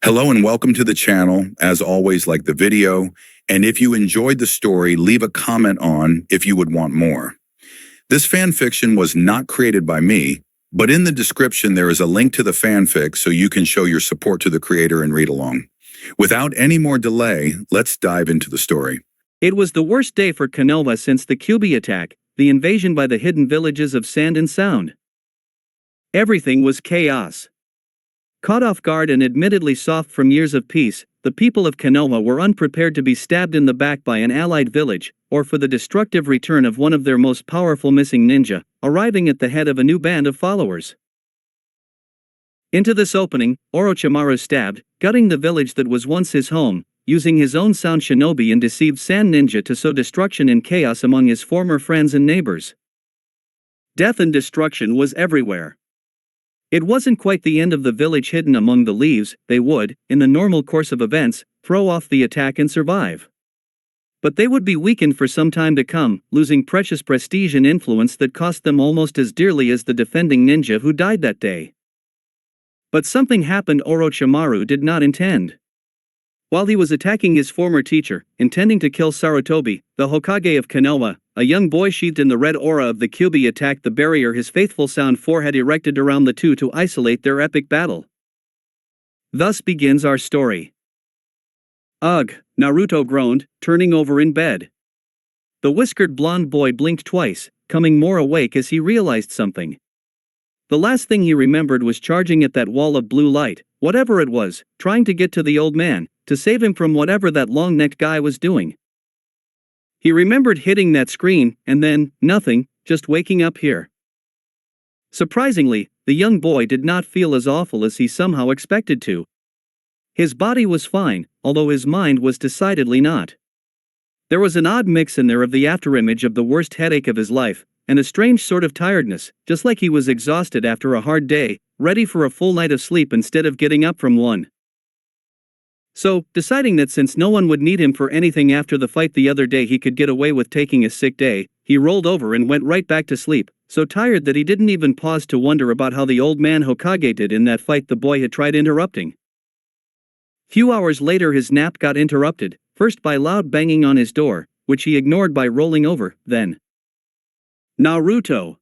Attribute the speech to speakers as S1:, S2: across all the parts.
S1: Hello and welcome to the channel. As always, like the video, and if you enjoyed the story, leave a comment on if you would want more. This fan fiction was not created by me, but in the description there is a link to the fanfic so you can show your support to the creator and read along. Without any more delay, let's dive into the story.
S2: It was the worst day for Konoha since the QB attack, the invasion by the hidden villages of Sand and Sound. Everything was chaos. Caught off guard and admittedly soft from years of peace, the people of Konoha were unprepared to be stabbed in the back by an allied village, or for the destructive return of one of their most powerful missing ninja, arriving at the head of a new band of followers. Into this opening, Orochimaru stabbed, gutting the village that was once his home, using his own sound shinobi and deceived sand ninja to sow destruction and chaos among his former friends and neighbors. Death and destruction was everywhere. It wasn't quite the end of the village hidden among the leaves. They would, in the normal course of events, throw off the attack and survive. But they would be weakened for some time to come, losing precious prestige and influence that cost them almost as dearly as the defending ninja who died that day. But something happened Orochimaru did not intend. While he was attacking his former teacher, intending to kill Sarutobi, the Hokage of Konoha, a young boy sheathed in the red aura of the Kyuubi attacked the barrier his faithful Sound 4 had erected around the two to isolate their epic battle. Thus begins our story. Ugh, Naruto groaned, turning over in bed. The whiskered blonde boy blinked twice, coming more awake as he realized something. The last thing he remembered was charging at that wall of blue light, whatever it was, trying to get to the old man, to save him from whatever that long-necked guy was doing. He remembered hitting that screen, and then, nothing, just waking up here. Surprisingly, the young boy did not feel as awful as he somehow expected to. His body was fine, although his mind was decidedly not. There was an odd mix in there of the afterimage of the worst headache of his life, and a strange sort of tiredness, just like he was exhausted after a hard day, ready for a full night of sleep instead of getting up from one. So, deciding that since no one would need him for anything after the fight the other day he could get away with taking a sick day, he rolled over and went right back to sleep, so tired that he didn't even pause to wonder about how the old man Hokage did in that fight the boy had tried interrupting. Few hours later his nap got interrupted, first by loud banging on his door, which he ignored by rolling over, then Naruto.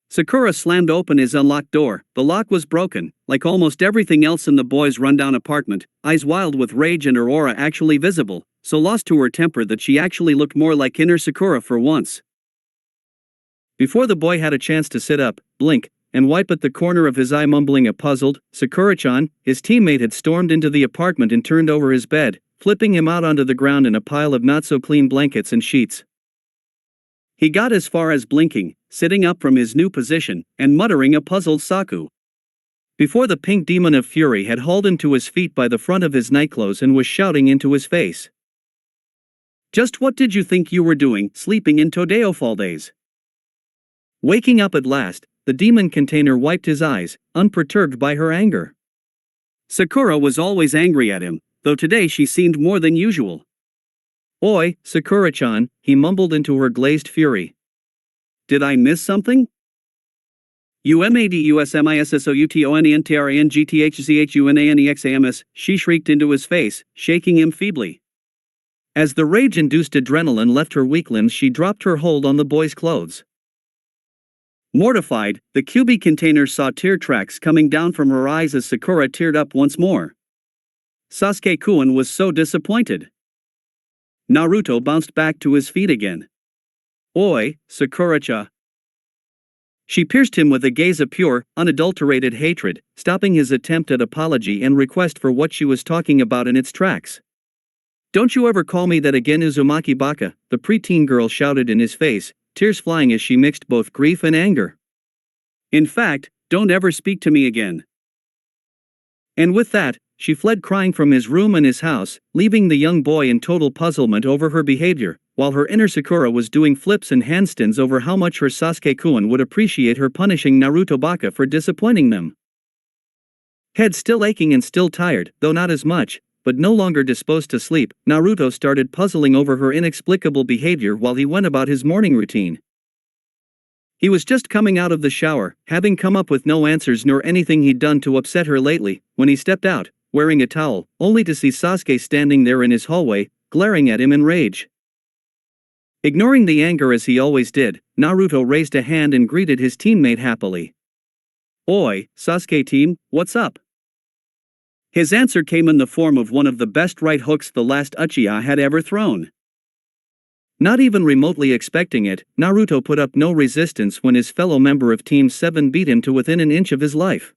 S2: Sakura slammed open his unlocked door. The lock was broken, like almost everything else in the boy's rundown apartment, eyes wild with rage and her aura actually visible, so lost to her temper that she actually looked more like inner Sakura for once. Before the boy had a chance to sit up, blink, and wipe at the corner of his eye mumbling a puzzled, Sakura-chan, his teammate had stormed into the apartment and turned over his bed, flipping him out onto the ground in a pile of not-so-clean blankets and sheets. He got as far as blinking, sitting up from his new position, and muttering a puzzled Saku. Before the pink demon of fury had hauled him to his feet by the front of his nightclothes and was shouting into his face. Just what did you think you were doing, sleeping in Todao Fall days? Waking up at last, the demon container wiped his eyes, unperturbed by her anger. Sakura was always angry at him, though today she seemed more than usual. Oi, Sakura-chan, he mumbled into her glazed fury. Did I miss something? UMADUSMISSOUTONENTRANGTHZHUNANEXAMS, she shrieked into his face, shaking him feebly. As the rage-induced adrenaline left her weak limbs she dropped her hold on the boy's clothes. Mortified, the QB container saw tear tracks coming down from her eyes as Sakura teared up once more. Sasuke-kun was so disappointed. Naruto bounced back to his feet again. Oi, Sakura-cha. She pierced him with a gaze of pure, unadulterated hatred, stopping his attempt at apology and request for what she was talking about in its tracks. Don't you ever call me that again, Uzumaki Baka, the preteen girl shouted in his face, tears flying as she mixed both grief and anger. In fact, don't ever speak to me again. And with that, she fled crying from his room and his house, leaving the young boy in total puzzlement over her behavior, while her inner Sakura was doing flips and handstands over how much her Sasuke-kun would appreciate her punishing Naruto Baka for disappointing them. Head still aching and still tired, though not as much, but no longer disposed to sleep, Naruto started puzzling over her inexplicable behavior while he went about his morning routine. He was just coming out of the shower, having come up with no answers nor anything he'd done to upset her lately, when he stepped out, wearing a towel, only to see Sasuke standing there in his hallway, glaring at him in rage. Ignoring the anger as he always did, Naruto raised a hand and greeted his teammate happily. "Oi, Sasuke team, what's up?" His answer came in the form of one of the best right hooks the last Uchiha had ever thrown. Not even remotely expecting it, Naruto put up no resistance when his fellow member of Team 7 beat him to within an inch of his life.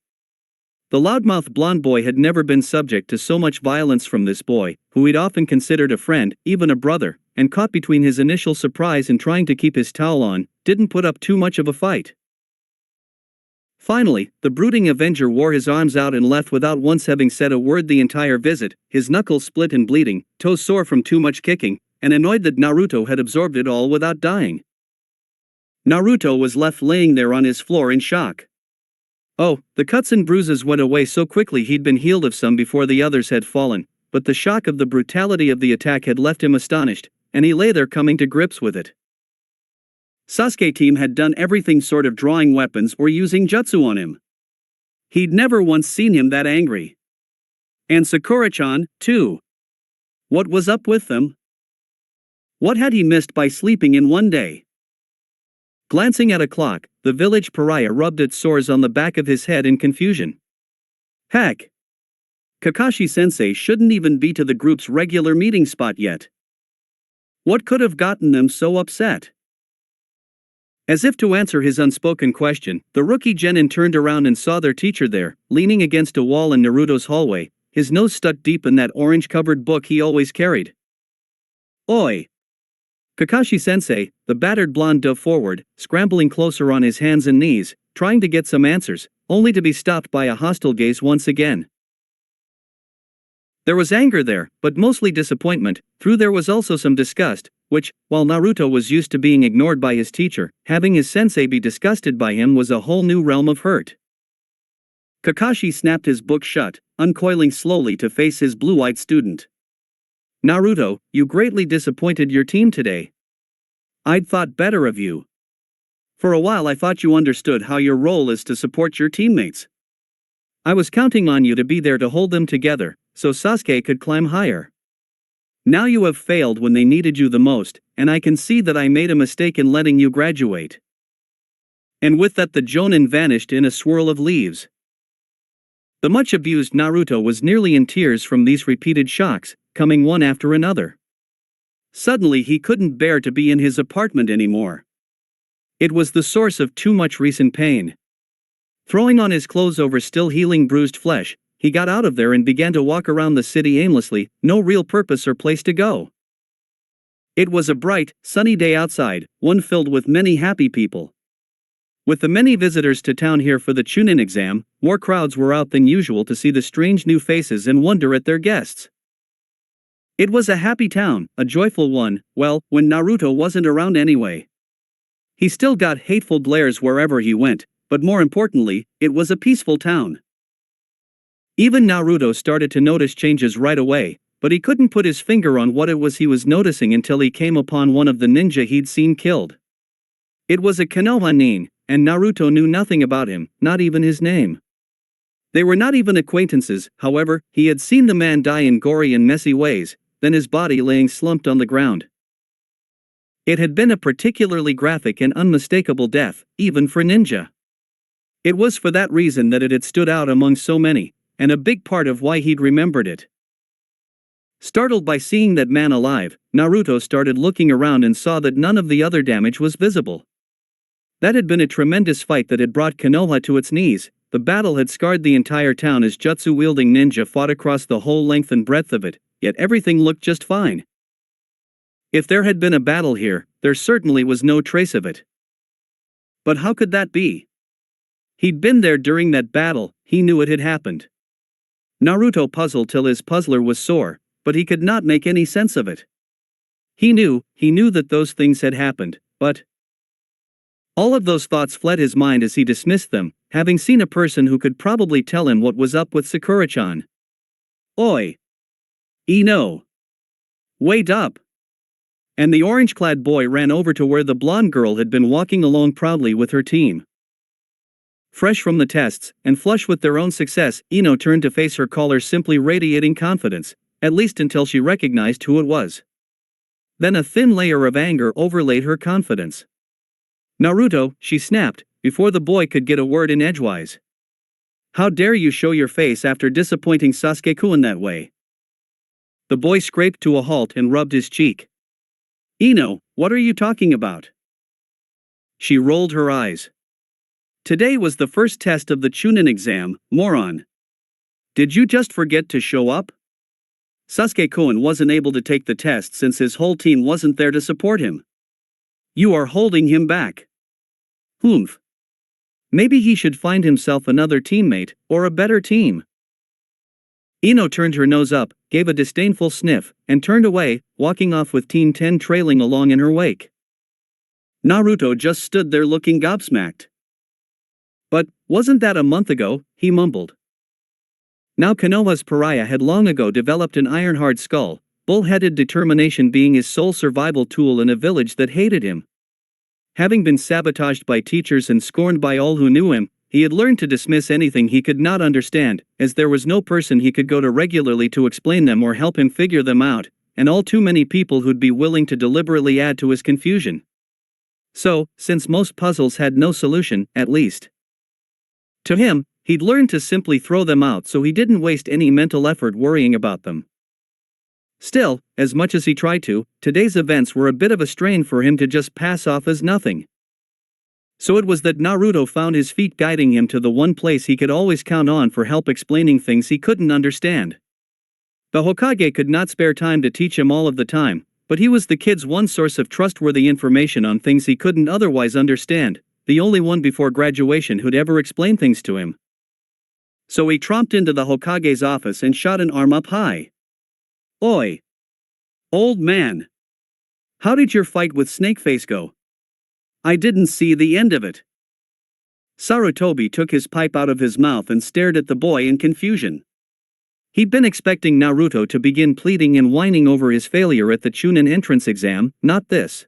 S2: The loudmouth blonde boy had never been subject to so much violence from this boy, who he'd often considered a friend, even a brother, and caught between his initial surprise and trying to keep his towel on, didn't put up too much of a fight. Finally, the brooding Avenger wore his arms out and left without once having said a word the entire visit, his knuckles split and bleeding, toes sore from too much kicking, and annoyed that Naruto had absorbed it all without dying. Naruto was left laying there on his floor in shock. Oh, the cuts and bruises went away so quickly he'd been healed of some before the others had fallen, but the shock of the brutality of the attack had left him astonished, and he lay there coming to grips with it. Sasuke team had done everything sort of drawing weapons or using jutsu on him. He'd never once seen him that angry. And Sakura-chan, too. What was up with them? What had he missed by sleeping in one day? Glancing at a clock, the village pariah rubbed its sores on the back of his head in confusion. Heck! Kakashi-sensei shouldn't even be to the group's regular meeting spot yet. What could have gotten them so upset? As if to answer his unspoken question, the rookie genin turned around and saw their teacher there, leaning against a wall in Naruto's hallway, his nose stuck deep in that orange-covered book he always carried. Oi! Kakashi-sensei, the battered blonde dove forward, scrambling closer on his hands and knees, trying to get some answers, only to be stopped by a hostile gaze once again. There was anger there, but mostly disappointment, though there was also some disgust, which, while Naruto was used to being ignored by his teacher, having his sensei be disgusted by him was a whole new realm of hurt. Kakashi snapped his book shut, uncoiling slowly to face his blue-eyed student. Naruto, you greatly disappointed your team today. I'd thought better of you. For a while I thought you understood how your role is to support your teammates. I was counting on you to be there to hold them together, so Sasuke could climb higher. Now you have failed when they needed you the most, and I can see that I made a mistake in letting you graduate. And with that the Jonin vanished in a swirl of leaves. The much-abused Naruto was nearly in tears from these repeated shocks, coming one after another. Suddenly he couldn't bear to be in his apartment anymore. It was the source of too much recent pain. Throwing on his clothes over still healing bruised flesh, he got out of there and began to walk around the city aimlessly, no real purpose or place to go. It was a bright, sunny day outside, one filled with many happy people. With the many visitors to town here for the Chunnin exam, more crowds were out than usual to see the strange new faces and wonder at their guests. It was a happy town, a joyful one, well, when Naruto wasn't around anyway. He still got hateful glares wherever he went, but more importantly, it was a peaceful town. Even Naruto started to notice changes right away, but he couldn't put his finger on what it was he was noticing until he came upon one of the ninja he'd seen killed. It was a Konoha nin, and Naruto knew nothing about him, not even his name. They were not even acquaintances, however, he had seen the man die in gory and messy ways, then his body laying slumped on the ground. It had been a particularly graphic and unmistakable death, even for ninja. It was for that reason that it had stood out among so many, and a big part of why he'd remembered it. Startled by seeing that man alive, Naruto started looking around and saw that none of the other damage was visible. That had been a tremendous fight that had brought Konoha to its knees. The battle had scarred the entire town as jutsu-wielding ninja fought across the whole length and breadth of it, yet everything looked just fine. If there had been a battle here, there certainly was no trace of it. But how could that be? He'd been there during that battle, he knew it had happened. Naruto puzzled till his puzzler was sore, but he could not make any sense of it. He knew that those things had happened, but... All of those thoughts fled his mind as he dismissed them, having seen a person who could probably tell him what was up with Sakura-chan. Oi! No! Wait up! And the orange-clad boy ran over to where the blonde girl had been walking along proudly with her team. Fresh from the tests, and flush with their own success, Ino turned to face her caller simply radiating confidence, at least until she recognized who it was. Then a thin layer of anger overlaid her confidence. "Naruto," she snapped, before the boy could get a word in edgewise. "How dare you show your face after disappointing Sasuke-kun that way?" The boy scraped to a halt and rubbed his cheek. "Ino, what are you talking about?" She rolled her eyes. "Today was the first test of the Chunnin exam, moron. Did you just forget to show up? Sasuke-kun wasn't able to take the test since his whole team wasn't there to support him. You are holding him back. Humph. Maybe he should find himself another teammate, or a better team." Ino turned her nose up, gave a disdainful sniff, and turned away, walking off with Team 10 trailing along in her wake. Naruto just stood there looking gobsmacked. "But, wasn't that a month ago?" he mumbled. Now Konoha's pariah had long ago developed an iron-hard skull, bull-headed determination being his sole survival tool in a village that hated him. Having been sabotaged by teachers and scorned by all who knew him, he had learned to dismiss anything he could not understand, as there was no person he could go to regularly to explain them or help him figure them out, and all too many people who'd be willing to deliberately add to his confusion. So, since most puzzles had no solution, at least to him, he'd learned to simply throw them out so he didn't waste any mental effort worrying about them. Still, as much as he tried to, today's events were a bit of a strain for him to just pass off as nothing. So it was that Naruto found his feet guiding him to the one place he could always count on for help explaining things he couldn't understand. The Hokage could not spare time to teach him all of the time, but he was the kid's one source of trustworthy information on things he couldn't otherwise understand, the only one before graduation who'd ever explain things to him. So he tromped into the Hokage's office and shot an arm up high. "Oi! Old man! How did your fight with Snakeface go? I didn't see the end of it." Sarutobi took his pipe out of his mouth and stared at the boy in confusion. He'd been expecting Naruto to begin pleading and whining over his failure at the Chunin entrance exam, not this.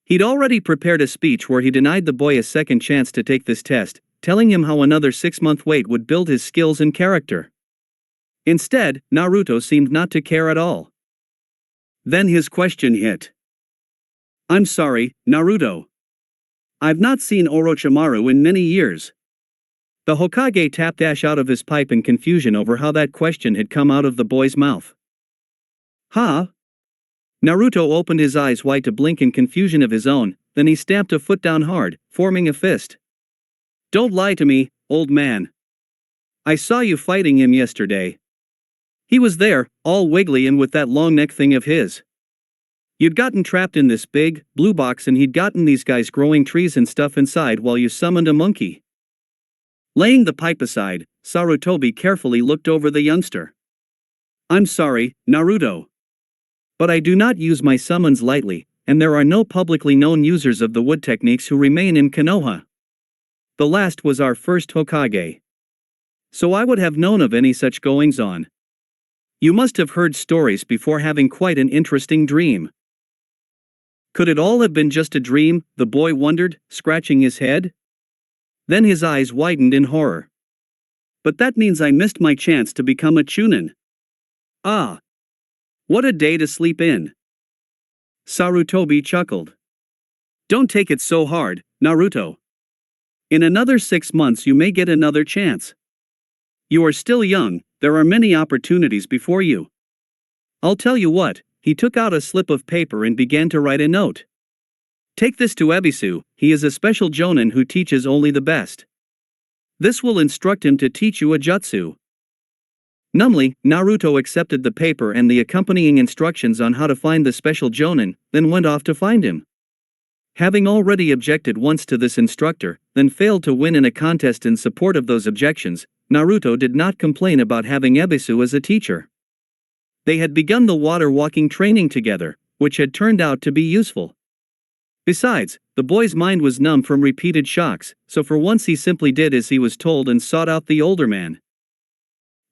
S2: He'd already prepared a speech where he denied the boy a second chance to take this test, telling him how another 6-month wait would build his skills and character. Instead, Naruto seemed not to care at all. Then his question hit. "I'm sorry, Naruto. I've not seen Orochimaru in many years." The Hokage tapped ash out of his pipe in confusion over how that question had come out of the boy's mouth. "Huh?" Naruto opened his eyes wide to blink in confusion of his own, then he stamped a foot down hard, forming a fist. "Don't lie to me, old man. I saw you fighting him yesterday. He was there, all wiggly and with that long neck thing of his. You'd gotten trapped in this big, blue box and he'd gotten these guys growing trees and stuff inside while you summoned a monkey." Laying the pipe aside, Sarutobi carefully looked over the youngster. "I'm sorry, Naruto. But I do not use my summons lightly, and there are no publicly known users of the wood techniques who remain in Konoha. The last was our first Hokage. So I would have known of any such goings-on. You must have heard stories before having quite an interesting dream." Could it all have been just a dream, the boy wondered, scratching his head? Then his eyes widened in horror. "But that means I missed my chance to become a Chunin. Ah! What a day to sleep in." Sarutobi chuckled. "Don't take it so hard, Naruto. In another 6 months you may get another chance. You are still young, there are many opportunities before you. I'll tell you what," he took out a slip of paper and began to write a note. "Take this to Ebisu, he is a special jonin who teaches only the best. This will instruct him to teach you a jutsu." Numbly, Naruto accepted the paper and the accompanying instructions on how to find the special jonin, then went off to find him. Having already objected once to this instructor, then failed to win in a contest in support of those objections, Naruto did not complain about having Ebisu as a teacher. They had begun the water-walking training together, which had turned out to be useful. Besides, the boy's mind was numb from repeated shocks, so for once he simply did as he was told and sought out the older man.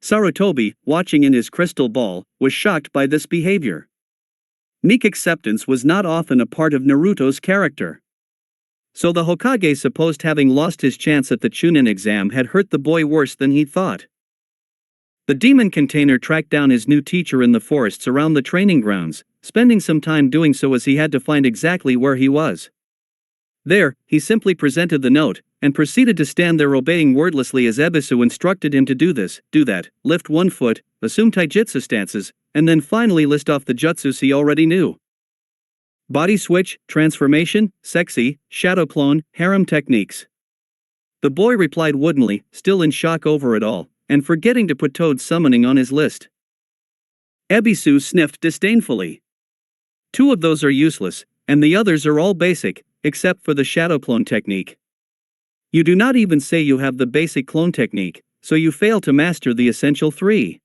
S2: Sarutobi, watching in his crystal ball, was shocked by this behavior. Meek acceptance was not often a part of Naruto's character. So the Hokage supposed having lost his chance at the Chunnin exam had hurt the boy worse than he thought. The demon container tracked down his new teacher in the forests around the training grounds, spending some time doing so as he had to find exactly where he was. There, he simply presented the note, and proceeded to stand there obeying wordlessly as Ebisu instructed him to do this, do that, lift one foot, assume taijutsu stances, and then finally list off the jutsus he already knew. Body switch, transformation, sexy, shadow clone, harem techniques. The boy replied woodenly, still in shock over it all, and forgetting to put Toad's summoning on his list. Ebisu sniffed disdainfully. 2 of those are useless, and the others are all basic, except for the shadow clone technique. You do not even say you have the basic clone technique, so you fail to master the essential 3.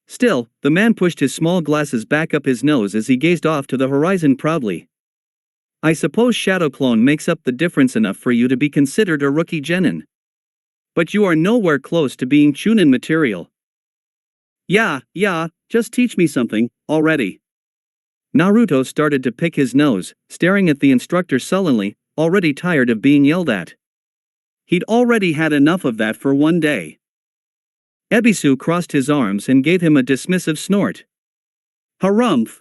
S2: Still, the man pushed his small glasses back up his nose as he gazed off to the horizon proudly. I suppose shadow clone makes up the difference enough for you to be considered a rookie genin. But you are nowhere close to being Chunnin material. Yeah, just teach me something, already. Naruto started to pick his nose, staring at the instructor sullenly, already tired of being yelled at. He'd already had enough of that for one day. Ebisu crossed his arms and gave him a dismissive snort. Harumph!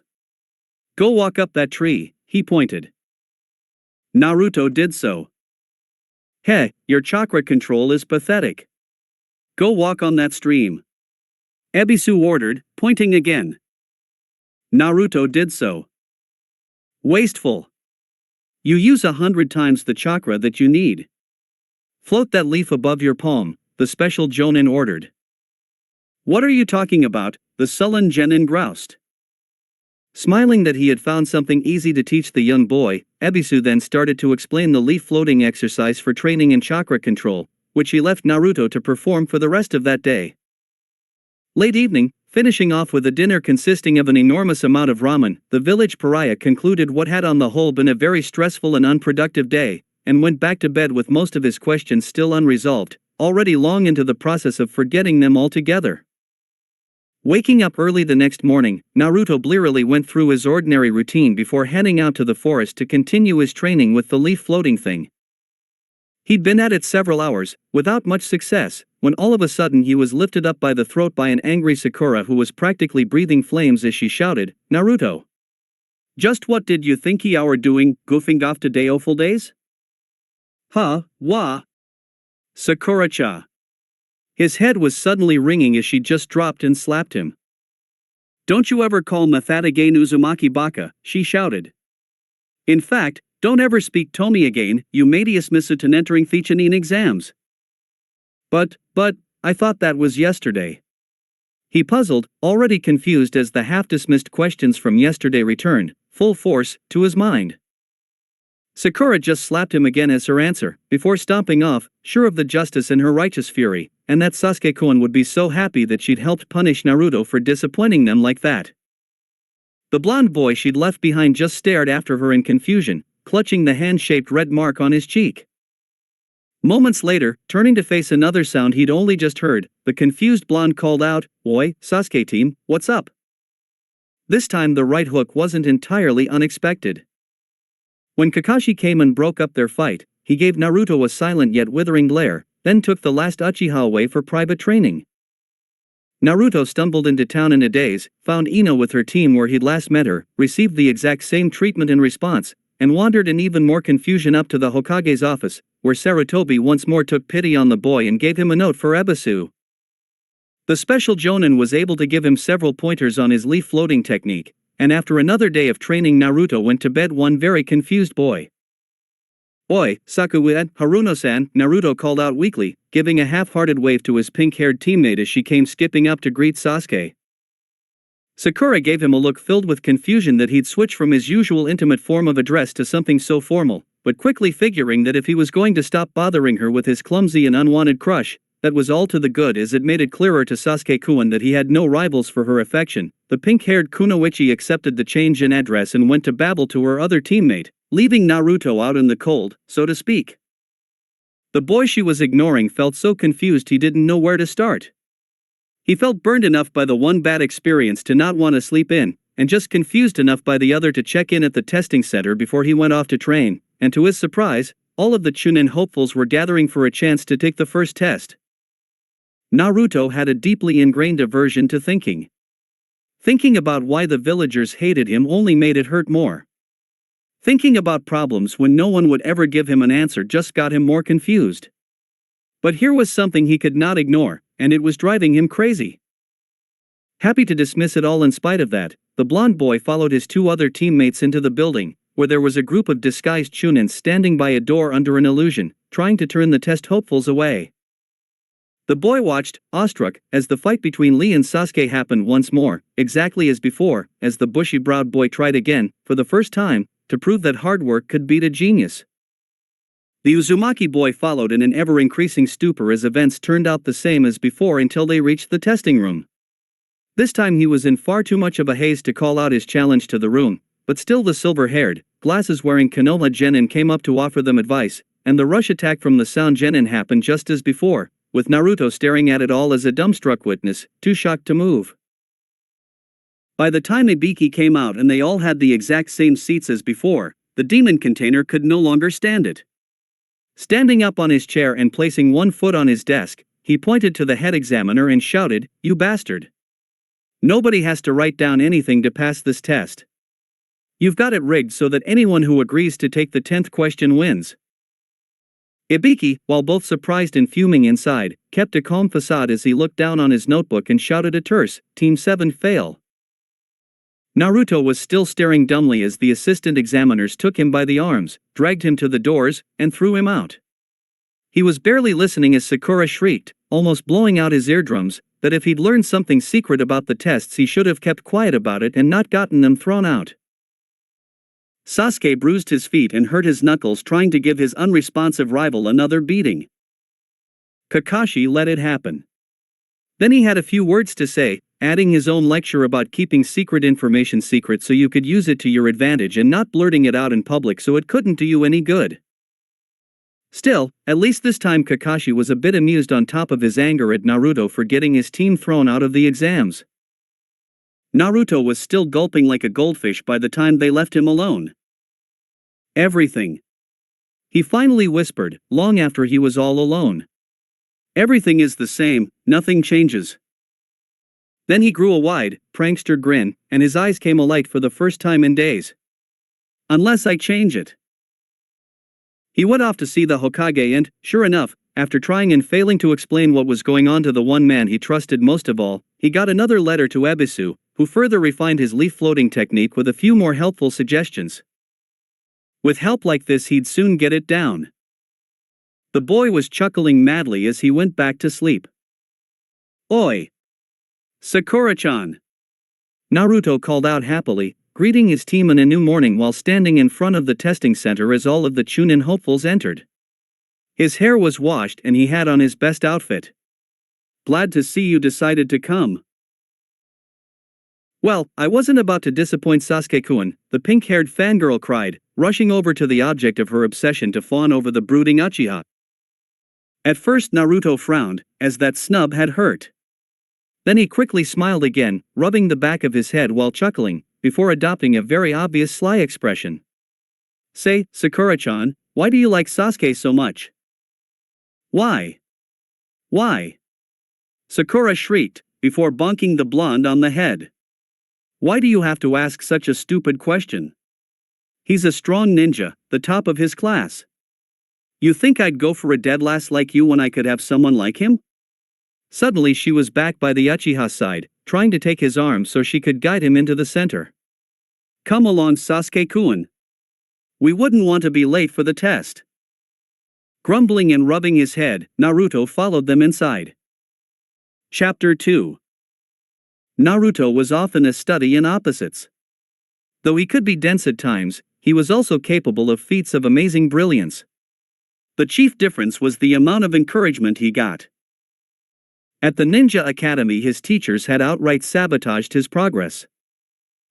S2: Go walk up that tree, he pointed. Naruto did so. Heh, your chakra control is pathetic. Go walk on that stream. Ebisu ordered, pointing again. Naruto did so. Wasteful. You use 100 times the chakra that you need. Float that leaf above your palm, the special Jonin ordered. What are you talking about? The sullen genin groused. Smiling that he had found something easy to teach the young boy, Ebisu then started to explain the leaf floating exercise for training in chakra control, which he left Naruto to perform for the rest of that day. Late evening, finishing off with a dinner consisting of an enormous amount of ramen, the village pariah concluded what had on the whole been a very stressful and unproductive day, and went back to bed with most of his questions still unresolved, already long into the process of forgetting them altogether. Waking up early the next morning, Naruto blearily went through his ordinary routine before heading out to the forest to continue his training with the leaf floating thing. He'd been at it several hours, without much success, when all of a sudden he was lifted up by the throat by an angry Sakura who was practically breathing flames as she shouted, Naruto! Just what did you think you were doing, goofing off to Day-o-full days? Huh, wah? Sakura-cha. His head was suddenly ringing as she just dropped and slapped him. Don't you ever call Mathadage Uzumaki baka, she shouted. In fact, don't ever speak Tomi again, you Madius Misutan entering the Chunnin exams. But, I thought that was yesterday. He puzzled, already confused as the half-dismissed questions from yesterday returned, full force, to his mind. Sakura just slapped him again as her answer, before stomping off, sure of the justice in her righteous fury, and that Sasuke-kun would be so happy that she'd helped punish Naruto for disappointing them like that. The blonde boy she'd left behind just stared after her in confusion, clutching the hand-shaped red mark on his cheek. Moments later, turning to face another sound he'd only just heard, the confused blonde called out, Oi, Sasuke team, what's up? This time the right hook wasn't entirely unexpected. When Kakashi came and broke up their fight, he gave Naruto a silent yet withering glare, then took the last Uchiha away for private training. Naruto stumbled into town in a daze, found Ino with her team where he'd last met her, received the exact same treatment in response, and wandered in even more confusion up to the Hokage's office, where Sarutobi once more took pity on the boy and gave him a note for Ebisu. The special Jonin was able to give him several pointers on his leaf floating technique, and after another day of training Naruto went to bed one very confused boy. Oi, Sakura, Haruno-san, Naruto called out weakly, giving a half-hearted wave to his pink-haired teammate as she came skipping up to greet Sasuke. Sakura gave him a look filled with confusion that he'd switched from his usual intimate form of address to something so formal, but quickly figuring that if he was going to stop bothering her with his clumsy and unwanted crush, that was all to the good as it made it clearer to Sasuke-kun that he had no rivals for her affection. The pink-haired Kunoichi accepted the change in address and went to babble to her other teammate, leaving Naruto out in the cold, so to speak. The boy she was ignoring felt so confused he didn't know where to start. He felt burned enough by the one bad experience to not want to sleep in, and just confused enough by the other to check in at the testing center before he went off to train, and to his surprise, all of the Chunnin hopefuls were gathering for a chance to take the first test. Naruto had a deeply ingrained aversion to thinking. Thinking about why the villagers hated him only made it hurt more. Thinking about problems when no one would ever give him an answer just got him more confused. But here was something he could not ignore, and it was driving him crazy. Happy to dismiss it all in spite of that, the blonde boy followed his two other teammates into the building, where there was a group of disguised Chunin standing by a door under an illusion, trying to turn the test hopefuls away. The boy watched, awestruck, as the fight between Lee and Sasuke happened once more, exactly as before, as the bushy-browed boy tried again, for the first time, to prove that hard work could beat a genius. The Uzumaki boy followed in an ever-increasing stupor as events turned out the same as before until they reached the testing room. This time he was in far too much of a haze to call out his challenge to the room, but still the silver-haired, glasses-wearing Konoha Genin came up to offer them advice, and the rush attack from the sound Genin happened just as before, with Naruto staring at it all as a dumbstruck witness, too shocked to move. By the time Ibiki came out and they all had the exact same seats as before, the demon container could no longer stand it. Standing up on his chair and placing one foot on his desk, he pointed to the head examiner and shouted, "You bastard! Nobody has to write down anything to pass this test. You've got it rigged so that anyone who agrees to take the 10th question wins." Ibiki, while both surprised and fuming inside, kept a calm facade as he looked down on his notebook and shouted a terse, "Team 7 fail." Naruto was still staring dumbly as the assistant examiners took him by the arms, dragged him to the doors, and threw him out. He was barely listening as Sakura shrieked, almost blowing out his eardrums, that if he'd learned something secret about the tests he should have kept quiet about it and not gotten them thrown out. Sasuke bruised his feet and hurt his knuckles trying to give his unresponsive rival another beating. Kakashi let it happen. Then he had a few words to say, adding his own lecture about keeping secret information secret so you could use it to your advantage and not blurting it out in public so it couldn't do you any good. Still, at least this time Kakashi was a bit amused on top of his anger at Naruto for getting his team thrown out of the exams. Naruto was still gulping like a goldfish by the time they left him alone. "Everything," he finally whispered, long after he was all alone. "Everything is the same, nothing changes." Then he grew a wide, prankster grin, and his eyes came alight for the first time in days. "Unless I change it." He went off to see the Hokage and, sure enough, after trying and failing to explain what was going on to the one man he trusted most of all, he got another letter to Ebisu, who further refined his leaf floating technique with a few more helpful suggestions. With help like this he'd soon get it down. The boy was chuckling madly as he went back to sleep. "Oi! Sakura-chan!" Naruto called out happily, greeting his team in a new morning while standing in front of the testing center as all of the Chunin hopefuls entered. His hair was washed and he had on his best outfit. "Glad to see you decided to come." "Well, I wasn't about to disappoint Sasuke-kun," the pink-haired fangirl cried, rushing over to the object of her obsession to fawn over the brooding Uchiha. At first Naruto frowned, as that snub had hurt. Then he quickly smiled again, rubbing the back of his head while chuckling, before adopting a very obvious sly expression. "Say, Sakura-chan, why do you like Sasuke so much?" "Why? Why?" Sakura shrieked, before bonking the blonde on the head. "Why do you have to ask such a stupid question? He's a strong ninja, the top of his class. You think I'd go for a deadlass like you when I could have someone like him?" Suddenly she was back by the Uchiha's side, trying to take his arm so she could guide him into the center. "Come along, Sasuke-kun. We wouldn't want to be late for the test." Grumbling and rubbing his head, Naruto followed them inside. Chapter 2. Naruto was often a study in opposites. Though he could be dense at times, he was also capable of feats of amazing brilliance. The chief difference was the amount of encouragement he got. At the Ninja Academy his teachers had outright sabotaged his progress.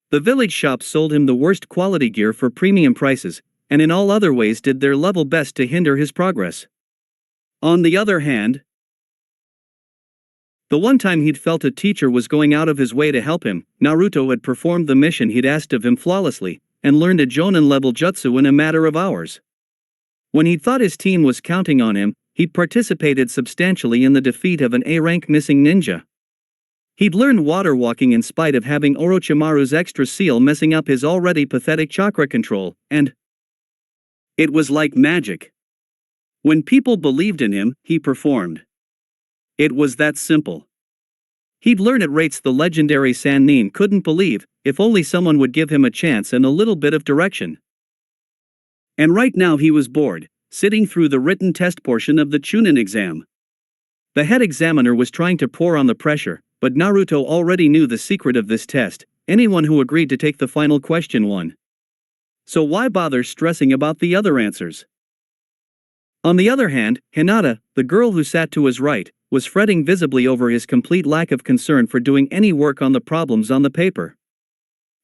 S2: The village shops sold him the worst quality gear for premium prices, and in all other ways did their level best to hinder his progress. On the other hand, The one time he'd felt a teacher was going out of his way to help him, Naruto had performed the mission he'd asked of him flawlessly, and learned a Jonin-level jutsu in a matter of hours. When he'd thought his team was counting on him, he'd participated substantially in the defeat of an A-rank missing ninja. He'd learned water walking in spite of having Orochimaru's extra seal messing up his already pathetic chakra control, and it was like magic. When people believed in him, he performed. It was that simple. He'd learn at rates the legendary Sannin couldn't believe, if only someone would give him a chance and a little bit of direction. And right now he was bored, sitting through the written test portion of the Chunnin exam. The head examiner was trying to pour on the pressure, but Naruto already knew the secret of this test: anyone who agreed to take the final question won. So why bother stressing about the other answers? On the other hand, Hinata, the girl who sat to his right, was fretting visibly over his complete lack of concern for doing any work on the problems on the paper.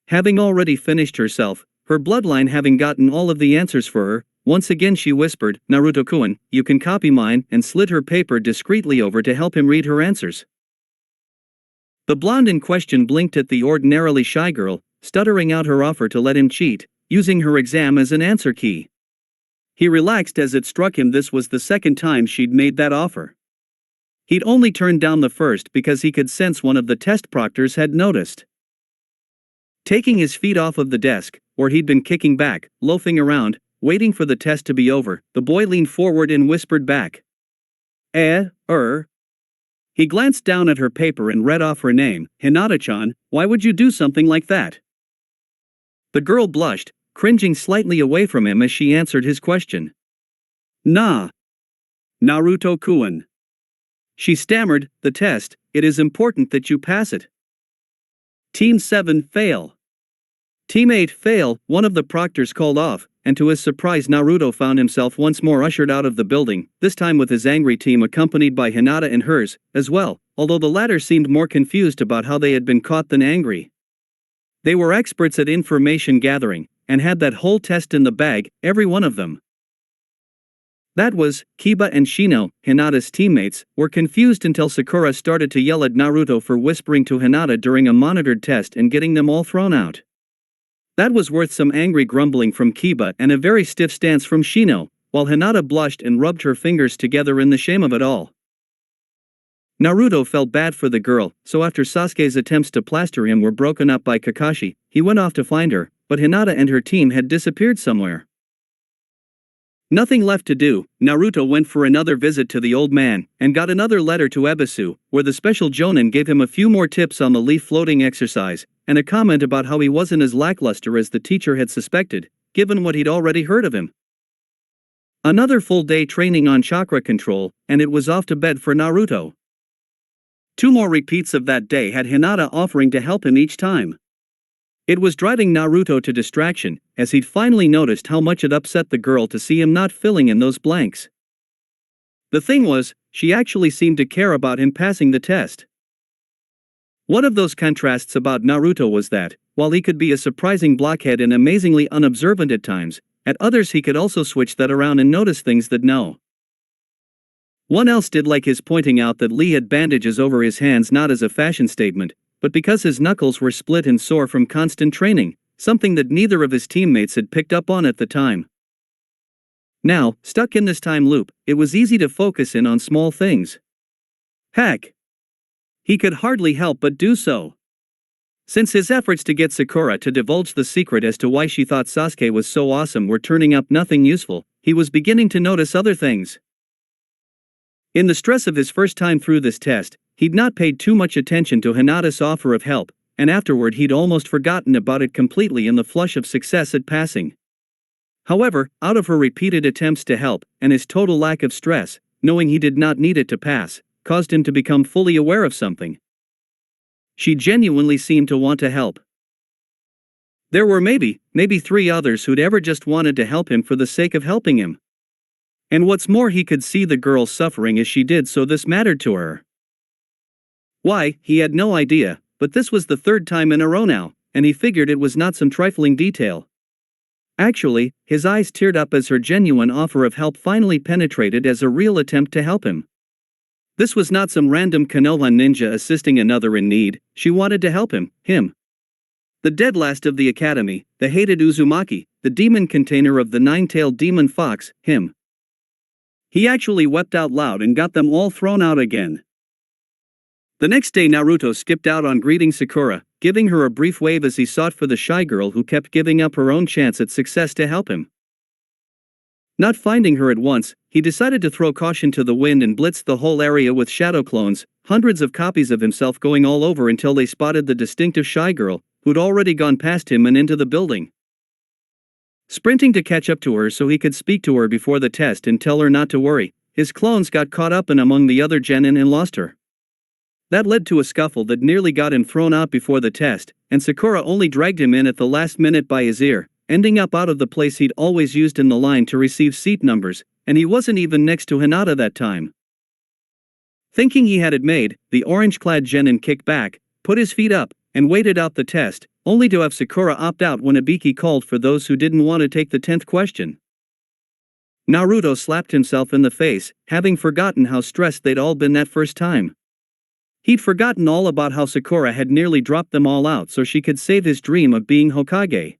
S2: Having already finished herself, her bloodline having gotten all of the answers for her, once again she whispered, "Naruto-kun, you can copy mine," and slid her paper discreetly over to help him read her answers. The blonde in question blinked at the ordinarily shy girl, stuttering out her offer to let him cheat, using her exam as an answer key. He relaxed as it struck him this was the second time she'd made that offer. He'd only turned down the first because he could sense one of the test proctors had noticed. Taking his feet off of the desk, where he'd been kicking back, loafing around, waiting for the test to be over, the boy leaned forward and whispered back. He glanced down at her paper and read off her name, "Hinata-chan, why would you do something like that?" The girl blushed, cringing slightly away from him as she answered his question. "Nah. Naruto-kun." She stammered, "The test, it is important that you pass it." Team 7 fail. Team 8 fail, one of the proctors called off, and to his surprise Naruto found himself once more ushered out of the building, this time with his angry team accompanied by Hinata and hers, as well, although the latter seemed more confused about how they had been caught than angry. They were experts at information gathering, and had that whole test in the bag, every one of them. That was, Kiba and Shino, Hinata's teammates, were confused until Sakura started to yell at Naruto for whispering to Hinata during a monitored test and getting them all thrown out. That was worth some angry grumbling from Kiba and a very stiff stance from Shino, while Hinata blushed and rubbed her fingers together in the shame of it all. Naruto felt bad for the girl, so after Sasuke's attempts to plaster him were broken up by Kakashi, he went off to find her, but Hinata and her team had disappeared somewhere. Nothing left to do, Naruto went for another visit to the old man, and got another letter to Ebisu, where the special Jonin gave him a few more tips on the leaf floating exercise, and a comment about how he wasn't as lackluster as the teacher had suspected, given what he'd already heard of him. Another full day training on chakra control, and it was off to bed for Naruto. 2 more repeats of that day had Hinata offering to help him each time. It was driving Naruto to distraction, as he'd finally noticed how much it upset the girl to see him not filling in those blanks. The thing was, she actually seemed to care about him passing the test. One of those contrasts about Naruto was that, while he could be a surprising blockhead and amazingly unobservant at times, at others he could also switch that around and notice things that no one else did, like his pointing out that Lee had bandages over his hands not as a fashion statement, but because his knuckles were split and sore from constant training, something that neither of his teammates had picked up on at the time. Now, stuck in this time loop, it was easy to focus in on small things. Heck! He could hardly help but do so. Since his efforts to get Sakura to divulge the secret as to why she thought Sasuke was so awesome were turning up nothing useful, he was beginning to notice other things. In the stress of his first time through this test, he'd not paid too much attention to Hinata's offer of help, and afterward he'd almost forgotten about it completely in the flush of success at passing. However, out of her repeated attempts to help, and his total lack of stress, knowing he did not need it to pass, caused him to become fully aware of something. She genuinely seemed to want to help. There were maybe 3 others who'd ever just wanted to help him for the sake of helping him. And what's more, he could see the girl suffering as she did, so this mattered to her. Why, he had no idea, but this was the 3rd time in a row now, and he figured it was not some trifling detail. Actually, his eyes teared up as her genuine offer of help finally penetrated as a real attempt to help him. This was not some random Konoha ninja assisting another in need, she wanted to help him. The dead last of the academy, the hated Uzumaki, the demon container of the nine-tailed demon fox, him. He actually wept out loud and got them all thrown out again. The next day Naruto skipped out on greeting Sakura, giving her a brief wave as he sought for the shy girl who kept giving up her own chance at success to help him. Not finding her at once, he decided to throw caution to the wind and blitz the whole area with shadow clones, hundreds of copies of himself going all over until they spotted the distinctive shy girl, who'd already gone past him and into the building. Sprinting to catch up to her so he could speak to her before the test and tell her not to worry, his clones got caught up in among the other genin and lost her. That led to a scuffle that nearly got him thrown out before the test, and Sakura only dragged him in at the last minute by his ear, ending up out of the place he'd always used in the line to receive seat numbers, and he wasn't even next to Hinata that time. Thinking he had it made, the orange-clad genin kicked back, put his feet up, and waited out the test, only to have Sakura opt out when Ibiki called for those who didn't want to take the 10th question. Naruto slapped himself in the face, having forgotten how stressed they'd all been that first time. He'd forgotten all about how Sakura had nearly dropped them all out so she could save his dream of being Hokage.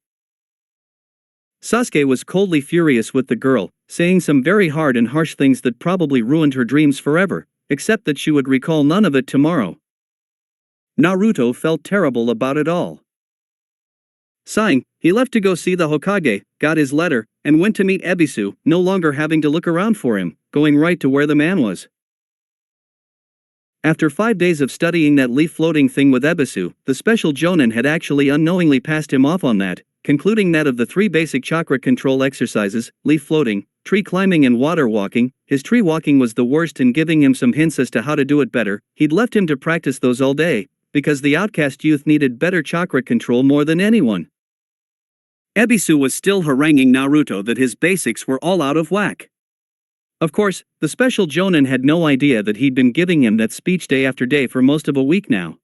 S2: Sasuke was coldly furious with the girl, saying some very hard and harsh things that probably ruined her dreams forever, except that she would recall none of it tomorrow. Naruto felt terrible about it all. Sighing, he left to go see the Hokage, got his letter, and went to meet Ebisu, no longer having to look around for him, going right to where the man was. After 5 days of studying that leaf-floating thing with Ebisu, the special Jonin had actually unknowingly passed him off on that, concluding that of the 3 basic chakra control exercises, leaf floating, tree climbing and water walking, his tree walking was the worst, and giving him some hints as to how to do it better, he'd left him to practice those all day, because the outcast youth needed better chakra control more than anyone. Ebisu was still haranguing Naruto that his basics were all out of whack. Of course, the special Jonin had no idea that he'd been giving him that speech day after day for most of a week now.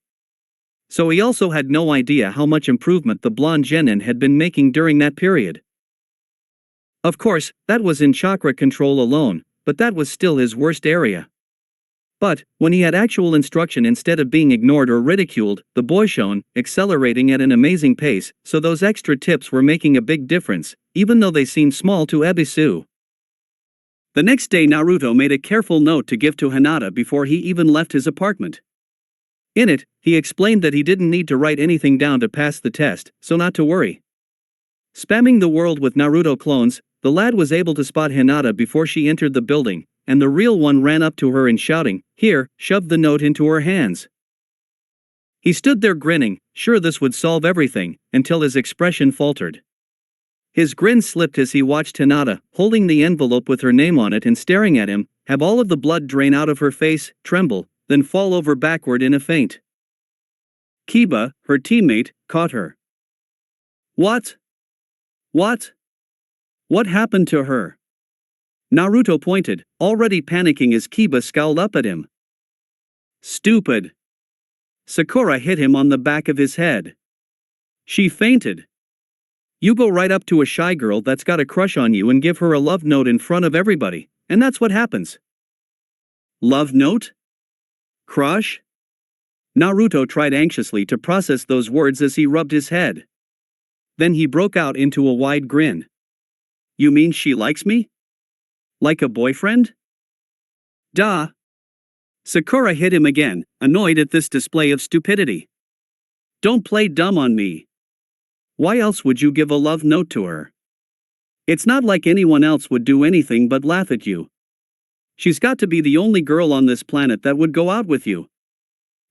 S2: So he also had no idea how much improvement the blonde genin had been making during that period. Of course, that was in chakra control alone, but that was still his worst area. But, when he had actual instruction instead of being ignored or ridiculed, the boy shone, accelerating at an amazing pace, so those extra tips were making a big difference, even though they seemed small to Ebisu. The next day Naruto made a careful note to give to Hinata before he even left his apartment. In it, he explained that he didn't need to write anything down to pass the test, so not to worry. Spamming the world with Naruto clones, the lad was able to spot Hinata before she entered the building, and the real one ran up to her and shouting, "Here," shoved the note into her hands. He stood there grinning, sure this would solve everything, until his expression faltered. His grin slipped as he watched Hinata, holding the envelope with her name on it and staring at him, have all of the blood drain out of her face, tremble, then fall over backward in a faint. Kiba, her teammate, caught her. What? What? What happened to her? Naruto pointed, already panicking as Kiba scowled up at him. Stupid. Sakura hit him on the back of his head. She fainted. You go right up to a shy girl that's got a crush on you and give her a love note in front of everybody, and that's what happens. Love note? Crush? Naruto tried anxiously to process those words as he rubbed his head. Then he broke out into a wide grin. You mean she likes me? Like a boyfriend? Duh. Sakura hit him again, annoyed at this display of stupidity. Don't play dumb on me. Why else would you give a love note to her? It's not like anyone else would do anything but laugh at you. She's got to be the only girl on this planet that would go out with you.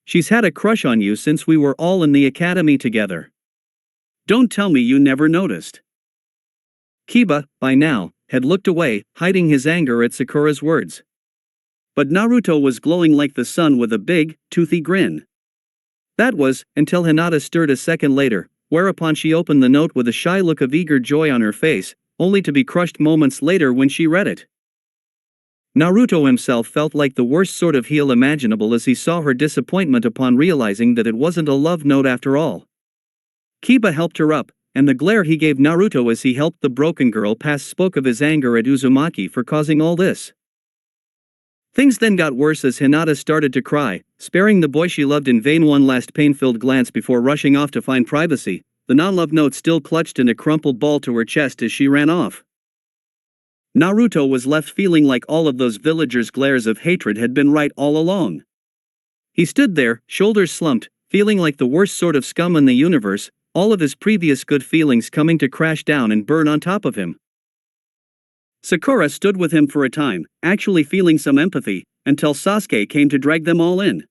S2: She's had a crush on you since we were all in the academy together. Don't tell me you never noticed. Kiba, by now, had looked away, hiding his anger at Sakura's words. But Naruto was glowing like the sun with a big, toothy grin. That was, until Hinata stirred a second later, whereupon she opened the note with a shy look of eager joy on her face, only to be crushed moments later when she read it. Naruto himself felt like the worst sort of heel imaginable as he saw her disappointment upon realizing that it wasn't a love note after all. Kiba helped her up, and the glare he gave Naruto as he helped the broken girl pass spoke of his anger at Uzumaki for causing all this. Things then got worse as Hinata started to cry, sparing the boy she loved in vain one last pain-filled glance before rushing off to find privacy, the non-love note still clutched in a crumpled ball to her chest as she ran off. Naruto was left feeling like all of those villagers' glares of hatred had been right all along. He stood there, shoulders slumped, feeling like the worst sort of scum in the universe, all of his previous good feelings coming to crash down and burn on top of him. Sakura stood with him for a time, actually feeling some empathy, until Sasuke came to drag them all in.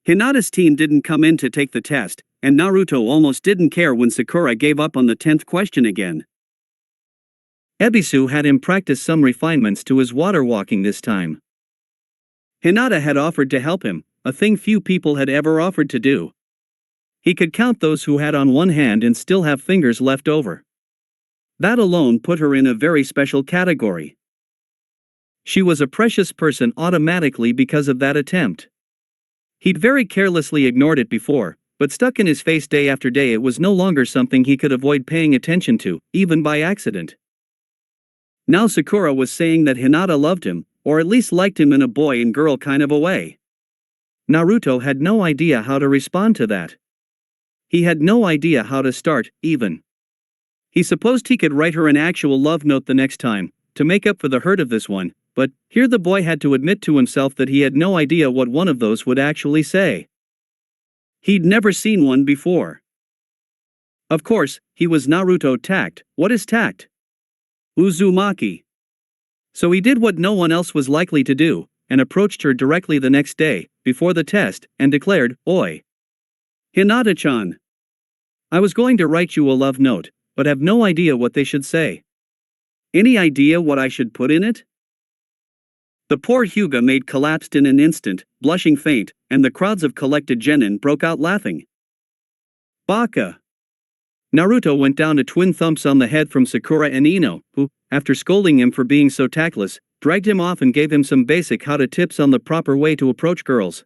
S2: Hinata's team didn't come in to take the test, and Naruto almost didn't care when Sakura gave up on the 10th question again. Ebisu had him practice some refinements to his water walking this time. Hinata had offered to help him, a thing few people had ever offered to do. He could count those who had on one hand and still have fingers left over. That alone put her in a very special category. She was a precious person automatically because of that attempt. He'd very carelessly ignored it before, but stuck in his face day after day it was no longer something he could avoid paying attention to, even by accident. Now Sakura was saying that Hinata loved him, or at least liked him in a boy and girl kind of a way. Naruto had no idea how to respond to that. He had no idea how to start, even. He supposed he could write her an actual love note the next time, to make up for the hurt of this one, but here the boy had to admit to himself that he had no idea what one of those would actually say. He'd never seen one before. Of course, he was Naruto tact. What is tact? Uzumaki. So he did what no one else was likely to do, and approached her directly the next day, before the test, and declared, "Oi, Hinata-chan. I was going to write you a love note, but have no idea what they should say. Any idea what I should put in it?" The poor Hyuga maid collapsed in an instant, blushing faint, and the crowds of collected genin broke out laughing. Baka. Naruto went down to twin thumps on the head from Sakura and Ino, who, after scolding him for being so tactless, dragged him off and gave him some basic how-to tips on the proper way to approach girls.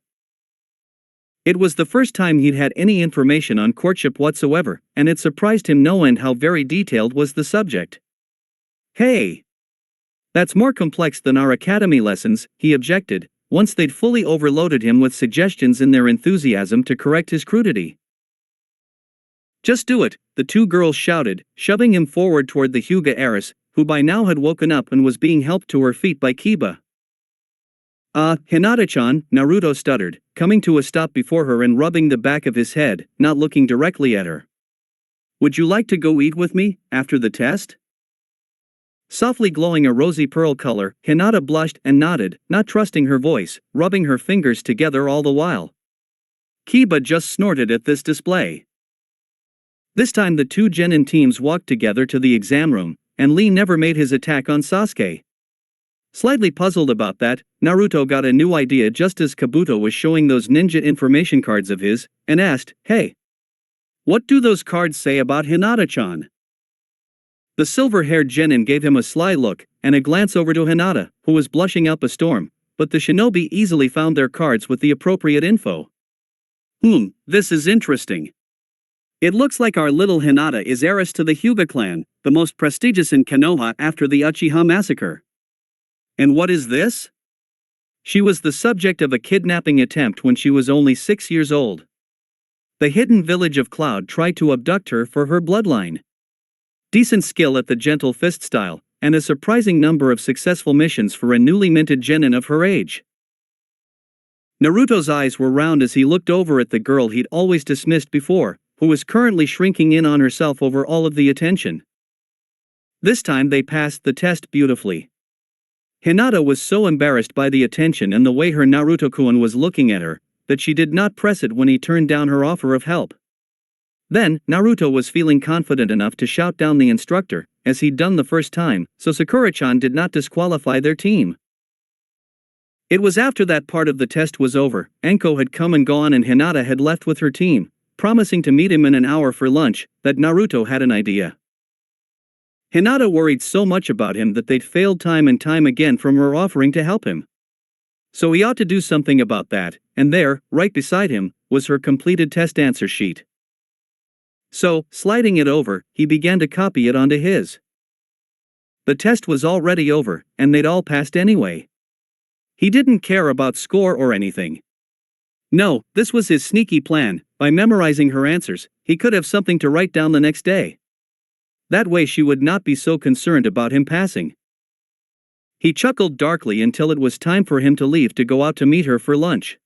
S2: It was the first time he'd had any information on courtship whatsoever, and it surprised him no end how very detailed was the subject. "Hey! That's more complex than our academy lessons," he objected, once they'd fully overloaded him with suggestions in their enthusiasm to correct his crudity. "Just do it," the two girls shouted, shoving him forward toward the Hyuga heiress, who by now had woken up and was being helped to her feet by Kiba. Hinata-chan," Naruto stuttered, coming to a stop before her and rubbing the back of his head, not looking directly at her. "Would you like to go eat with me, after the test?" Softly glowing a rosy pearl color, Hinata blushed and nodded, not trusting her voice, rubbing her fingers together all the while. Kiba just snorted at this display. This time the two genin teams walked together to the exam room, and Lee never made his attack on Sasuke. Slightly puzzled about that, Naruto got a new idea just as Kabuto was showing those ninja information cards of his, and asked, "Hey, what do those cards say about Hinata-chan?" The silver-haired genin gave him a sly look, and a glance over to Hinata, who was blushing up a storm, but the shinobi easily found their cards with the appropriate info. This is interesting. It looks like our little Hinata is heiress to the Hyuga clan, the most prestigious in Konoha after the Uchiha massacre. And what is this? She was the subject of a kidnapping attempt when she was only 6 years old. The hidden village of Cloud tried to abduct her for her bloodline. Decent skill at the gentle fist style, and a surprising number of successful missions for a newly minted genin of her age. Naruto's eyes were round as he looked over at the girl he'd always dismissed before, who was currently shrinking in on herself over all of the attention. This time they passed the test beautifully. Hinata was so embarrassed by the attention and the way her Naruto-kun was looking at her, that she did not press it when he turned down her offer of help. Then, Naruto was feeling confident enough to shout down the instructor, as he'd done the first time, so Sakura-chan did not disqualify their team. It was after that part of the test was over, Anko had come and gone and Hinata had left with her team, promising to meet him in an hour for lunch, that Naruto had an idea. Hinata worried so much about him that they'd failed time and time again from her offering to help him. So he ought to do something about that, and there, right beside him, was her completed test answer sheet. So, sliding it over, he began to copy it onto his. The test was already over, and they'd all passed anyway. He didn't care about score or anything. No, this was his sneaky plan. By memorizing her answers, he could have something to write down the next day. That way she would not be so concerned about him passing. He chuckled darkly until it was time for him to leave to go out to meet her for lunch.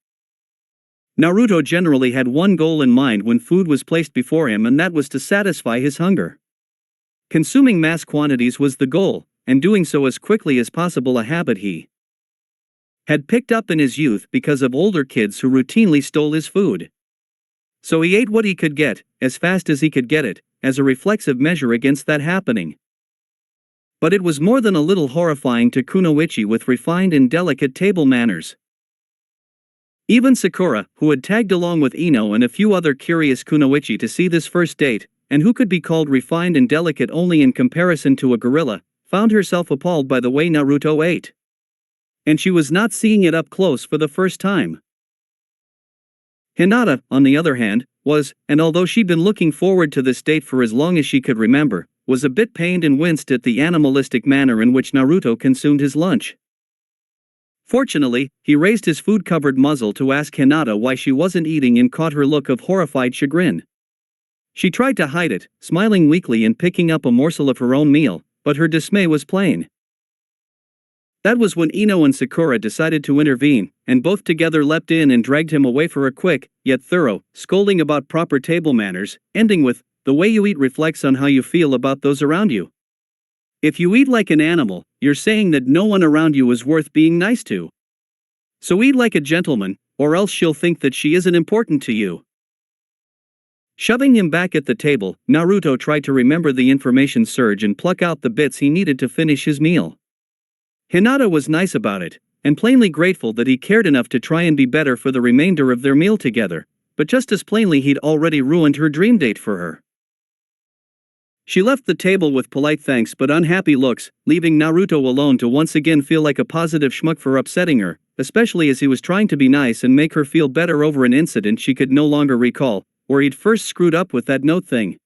S2: Naruto generally had one goal in mind when food was placed before him, and that was to satisfy his hunger. Consuming mass quantities was the goal, and doing so as quickly as possible a habit he had picked up in his youth because of older kids who routinely stole his food. So he ate what he could get, as fast as he could get it, as a reflexive measure against that happening. But it was more than a little horrifying to Kunoichi with refined and delicate table manners. Even Sakura, who had tagged along with Ino and a few other curious Kunoichi to see this first date, and who could be called refined and delicate only in comparison to a gorilla, found herself appalled by the way Naruto ate. And she was not seeing it up close for the first time. Hinata, on the other hand, was, and although she'd been looking forward to this date for as long as she could remember, was a bit pained and winced at the animalistic manner in which Naruto consumed his lunch. Fortunately, he raised his food-covered muzzle to ask Hinata why she wasn't eating and caught her look of horrified chagrin. She tried to hide it, smiling weakly and picking up a morsel of her own meal, but her dismay was plain. That was when Ino and Sakura decided to intervene, and both together leapt in and dragged him away for a quick, yet thorough, scolding about proper table manners, ending with, "The way you eat reflects on how you feel about those around you. If you eat like an animal, you're saying that no one around you is worth being nice to. So eat like a gentleman, or else she'll think that she isn't important to you." Shoving him back at the table, Naruto tried to remember the information surge and pluck out the bits he needed to finish his meal. Hinata was nice about it, and plainly grateful that he cared enough to try and be better for the remainder of their meal together, but just as plainly he'd already ruined her dream date for her. She left the table with polite thanks but unhappy looks, leaving Naruto alone to once again feel like a positive schmuck for upsetting her, especially as he was trying to be nice and make her feel better over an incident she could no longer recall, where he'd first screwed up with that note thing.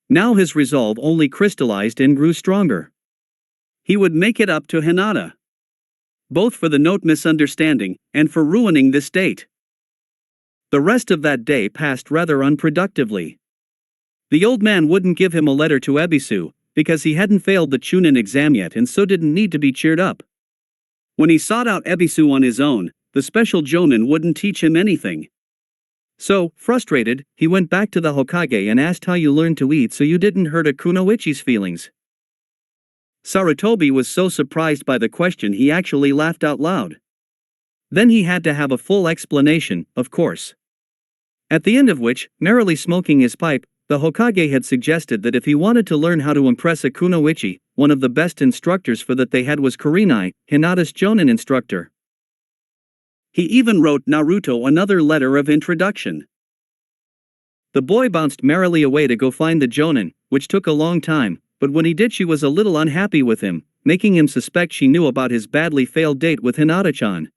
S2: Now his resolve only crystallized and grew stronger. He would make it up to Hinata. Both for the note misunderstanding, and for ruining this date. The rest of that day passed rather unproductively. The old man wouldn't give him a letter to Ebisu, because he hadn't failed the Chunnin exam yet and so didn't need to be cheered up. When he sought out Ebisu on his own, the special Jonin wouldn't teach him anything. So, frustrated, he went back to the Hokage and asked how you learned to eat so you didn't hurt a Kunoichi's feelings. Sarutobi was so surprised by the question he actually laughed out loud. Then he had to have a full explanation, of course. At the end of which, merrily smoking his pipe, the Hokage had suggested that if he wanted to learn how to impress a Kunoichi, one of the best instructors for that they had was Kurenai, Hinata's Jonin instructor. He even wrote Naruto another letter of introduction. The boy bounced merrily away to go find the Jonin, which took a long time, but when he did she was a little unhappy with him, making him suspect she knew about his badly failed date with Hinata-chan.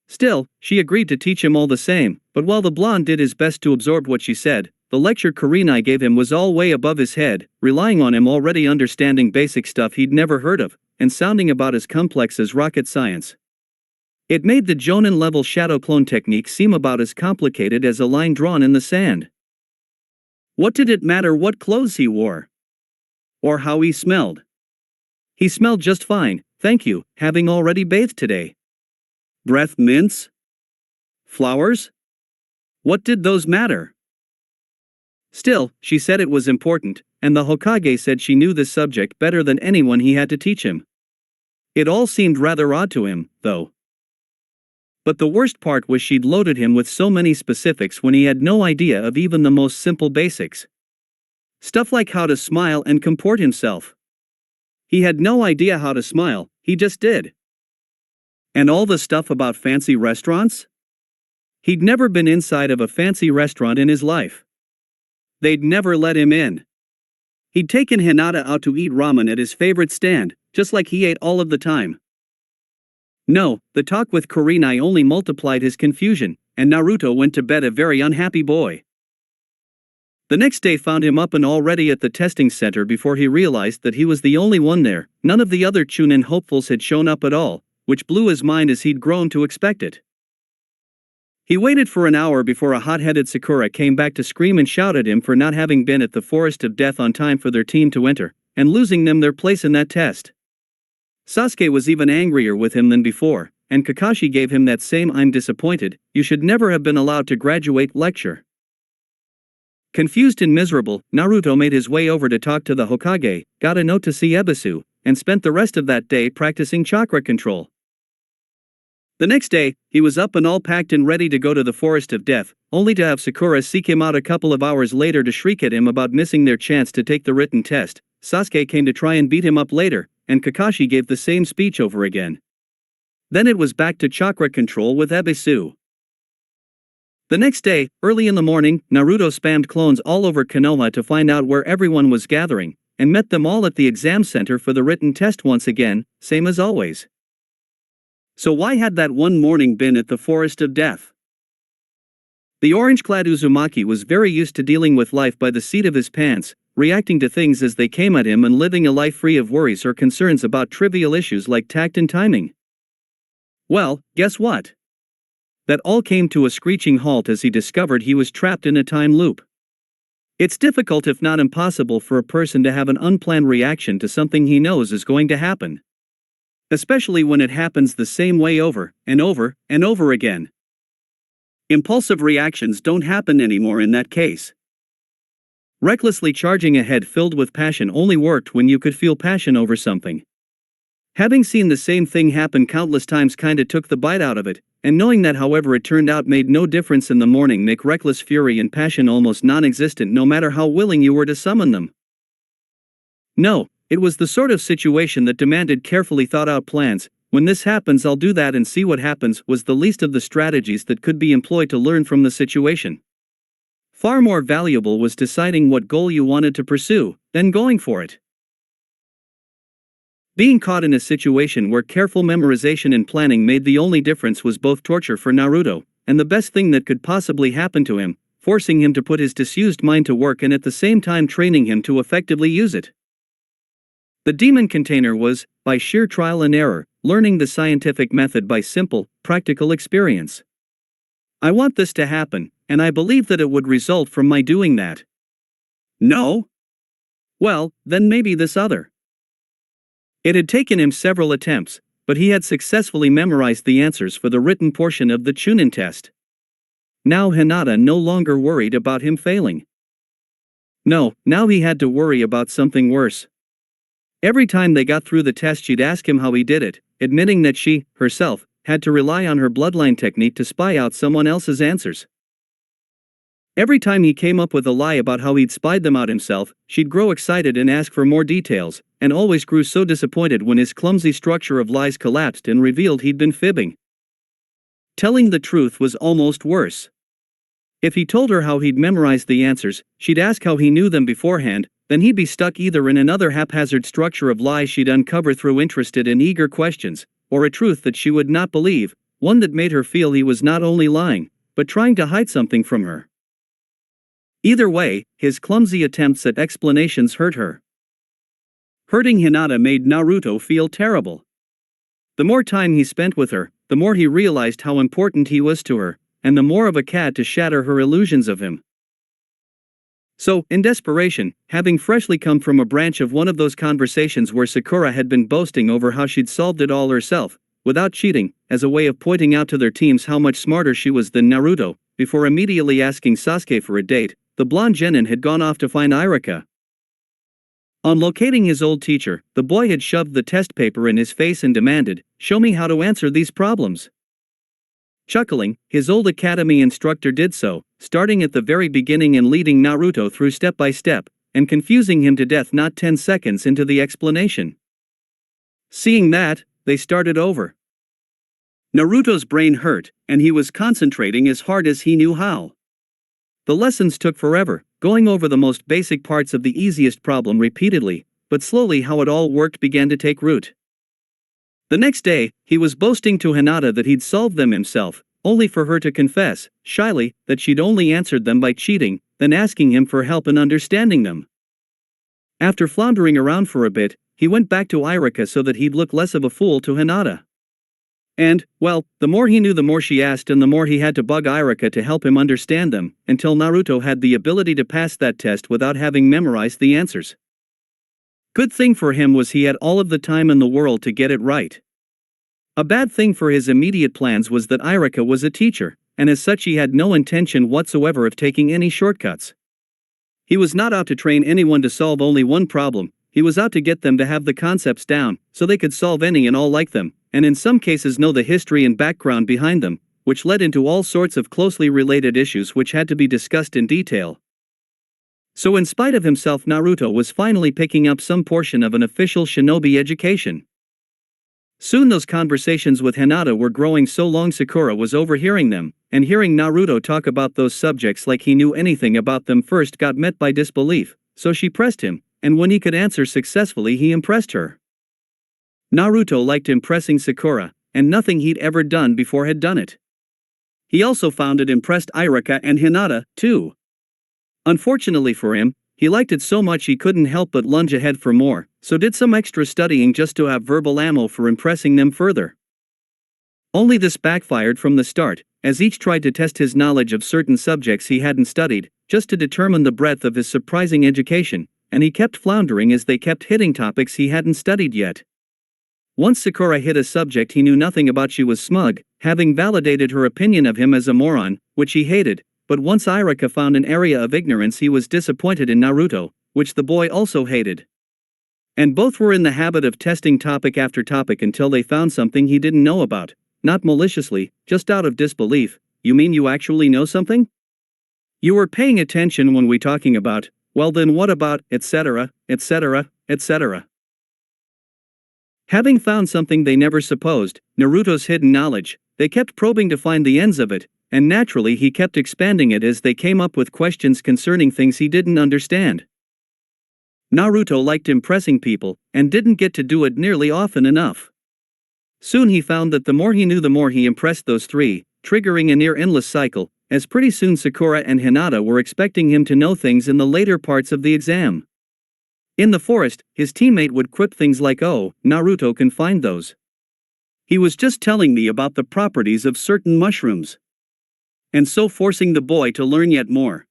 S2: Still, she agreed to teach him all the same, but while the blonde did his best to absorb what she said, the lecture Kurenai gave him was all way above his head, relying on him already understanding basic stuff he'd never heard of, and sounding about as complex as rocket science. It made the Jonin-level shadow clone technique seem about as complicated as a line drawn in the sand. What did it matter what clothes he wore? Or how he smelled? He smelled just fine, thank you, having already bathed today. Breath mints? Flowers? What did those matter? Still, she said it was important, and the Hokage said she knew this subject better than anyone he had to teach him. It all seemed rather odd to him, though. But the worst part was she'd loaded him with so many specifics when he had no idea of even the most simple basics. Stuff like how to smile and comport himself. He had no idea how to smile, he just did. And all the stuff about fancy restaurants? He'd never been inside of a fancy restaurant in his life. They'd never let him in. He'd taken Hinata out to eat ramen at his favorite stand, just like he ate all of the time. No, the talk with Kurenai only multiplied his confusion, and Naruto went to bed a very unhappy boy. The next day found him up and already at the testing center before he realized that he was the only one there. None of the other Chunin hopefuls had shown up at all, which blew his mind as he'd grown to expect it. He waited for an hour before a hot-headed Sakura came back to scream and shout at him for not having been at the Forest of Death on time for their team to enter, and losing them their place in that test. Sasuke was even angrier with him than before, and Kakashi gave him that same "I'm disappointed, you should never have been allowed to graduate" lecture. Confused and miserable, Naruto made his way over to talk to the Hokage, got a note to see Ebisu, and spent the rest of that day practicing chakra control. The next day, he was up and all packed and ready to go to the Forest of Death, only to have Sakura seek him out a couple of hours later to shriek at him about missing their chance to take the written test. Sasuke came to try and beat him up later, and Kakashi gave the same speech over again. Then it was back to chakra control with Ebisu. The next day, early in the morning, Naruto spammed clones all over Konoha to find out where everyone was gathering, and met them all at the exam center for the written test once again, same as always. So why had that one morning been at the Forest of Death? The orange-clad Uzumaki was very used to dealing with life by the seat of his pants, reacting to things as they came at him and living a life free of worries or concerns about trivial issues like tact and timing. Well, guess what? That all came to a screeching halt as he discovered he was trapped in a time loop. It's difficult if not impossible for a person to have an unplanned reaction to something he knows is going to happen. Especially when it happens the same way over and over and over again. Impulsive reactions don't happen anymore in that case. Recklessly charging ahead filled with passion only worked when you could feel passion over something. Having seen the same thing happen countless times kinda took the bite out of it, and knowing that however it turned out made no difference in the morning make reckless fury and passion almost non-existent no matter how willing you were to summon them. No, it was the sort of situation that demanded carefully thought-out plans. When this happens I'll do that and see what happens was the least of the strategies that could be employed to learn from the situation. Far more valuable was deciding what goal you wanted to pursue, then going for it. Being caught in a situation where careful memorization and planning made the only difference was both torture for Naruto, and the best thing that could possibly happen to him, forcing him to put his disused mind to work and at the same time training him to effectively use it. The demon container was, by sheer trial and error, learning the scientific method by simple, practical experience. I want this to happen, and I believe that it would result from my doing that. No? Well, then maybe this other. It had taken him several attempts, but he had successfully memorized the answers for the written portion of the Chunnin test. Now Hinata no longer worried about him failing. No, now he had to worry about something worse. Every time they got through the test she'd ask him how he did it, admitting that she, herself, had to rely on her bloodline technique to spy out someone else's answers. Every time he came up with a lie about how he'd spied them out himself, she'd grow excited and ask for more details, and always grew so disappointed when his clumsy structure of lies collapsed and revealed he'd been fibbing. Telling the truth was almost worse. If he told her how he'd memorized the answers, she'd ask how he knew them beforehand, then he'd be stuck either in another haphazard structure of lies she'd uncover through interested and eager questions, or a truth that she would not believe, one that made her feel he was not only lying, but trying to hide something from her. Either way, his clumsy attempts at explanations hurt her. Hurting Hinata made Naruto feel terrible. The more time he spent with her, the more he realized how important he was to her, and the more of a cad to shatter her illusions of him. So, in desperation, having freshly come from a branch of one of those conversations where Sakura had been boasting over how she'd solved it all herself, without cheating, as a way of pointing out to their teams how much smarter she was than Naruto, before immediately asking Sasuke for a date, the blonde genin had gone off to find Irika. On locating his old teacher, the boy had shoved the test paper in his face and demanded, "Show me how to answer these problems." Chuckling, his old academy instructor did so, starting at the very beginning and leading Naruto through step by step, and confusing him to death not 10 seconds into the explanation. Seeing that, they started over. Naruto's brain hurt, and he was concentrating as hard as he knew how. The lessons took forever, going over the most basic parts of the easiest problem repeatedly, but slowly how it all worked began to take root. The next day, he was boasting to Hinata that he'd solved them himself, only for her to confess, shyly, that she'd only answered them by cheating, then asking him for help in understanding them. After floundering around for a bit, he went back to Irika so that he'd look less of a fool to Hinata. And, well, the more he knew the more she asked and the more he had to bug Irika to help him understand them, until Naruto had the ability to pass that test without having memorized the answers. Good thing for him was he had all of the time in the world to get it right. A bad thing for his immediate plans was that Irika was a teacher, and as such he had no intention whatsoever of taking any shortcuts. He was not out to train anyone to solve only one problem, he was out to get them to have the concepts down, so they could solve any and all like them, and in some cases know the history and background behind them, which led into all sorts of closely related issues which had to be discussed in detail. So in spite of himself, Naruto was finally picking up some portion of an official shinobi education. Soon those conversations with Hinata were growing so long Sakura was overhearing them, and hearing Naruto talk about those subjects like he knew anything about them first got met by disbelief, so she pressed him, and when he could answer successfully he impressed her. Naruto liked impressing Sakura, and nothing he'd ever done before had done it. He also found it impressed Irika and Hinata, too. Unfortunately for him, he liked it so much he couldn't help but lunge ahead for more, so did some extra studying just to have verbal ammo for impressing them further. Only this backfired from the start, as each tried to test his knowledge of certain subjects he hadn't studied, just to determine the breadth of his surprising education, and he kept floundering as they kept hitting topics he hadn't studied yet. Once Sakura hit a subject he knew nothing about, she was smug, having validated her opinion of him as a moron, which he hated, but once Irika found an area of ignorance he was disappointed in Naruto, which the boy also hated. And both were in the habit of testing topic after topic until they found something he didn't know about, not maliciously, just out of disbelief. You mean you actually know something? You were paying attention when we talking about, well then what about, etc., etc., etc. Having found something they never supposed, Naruto's hidden knowledge, they kept probing to find the ends of it, and naturally he kept expanding it as they came up with questions concerning things he didn't understand. Naruto liked impressing people, and didn't get to do it nearly often enough. Soon he found that the more he knew the more he impressed those three, triggering a near-endless cycle, as pretty soon Sakura and Hinata were expecting him to know things in the later parts of the exam. In the forest, his teammate would quip things like, "Oh, Naruto can find those. He was just telling me about the properties of certain mushrooms." And so forcing the boy to learn yet more.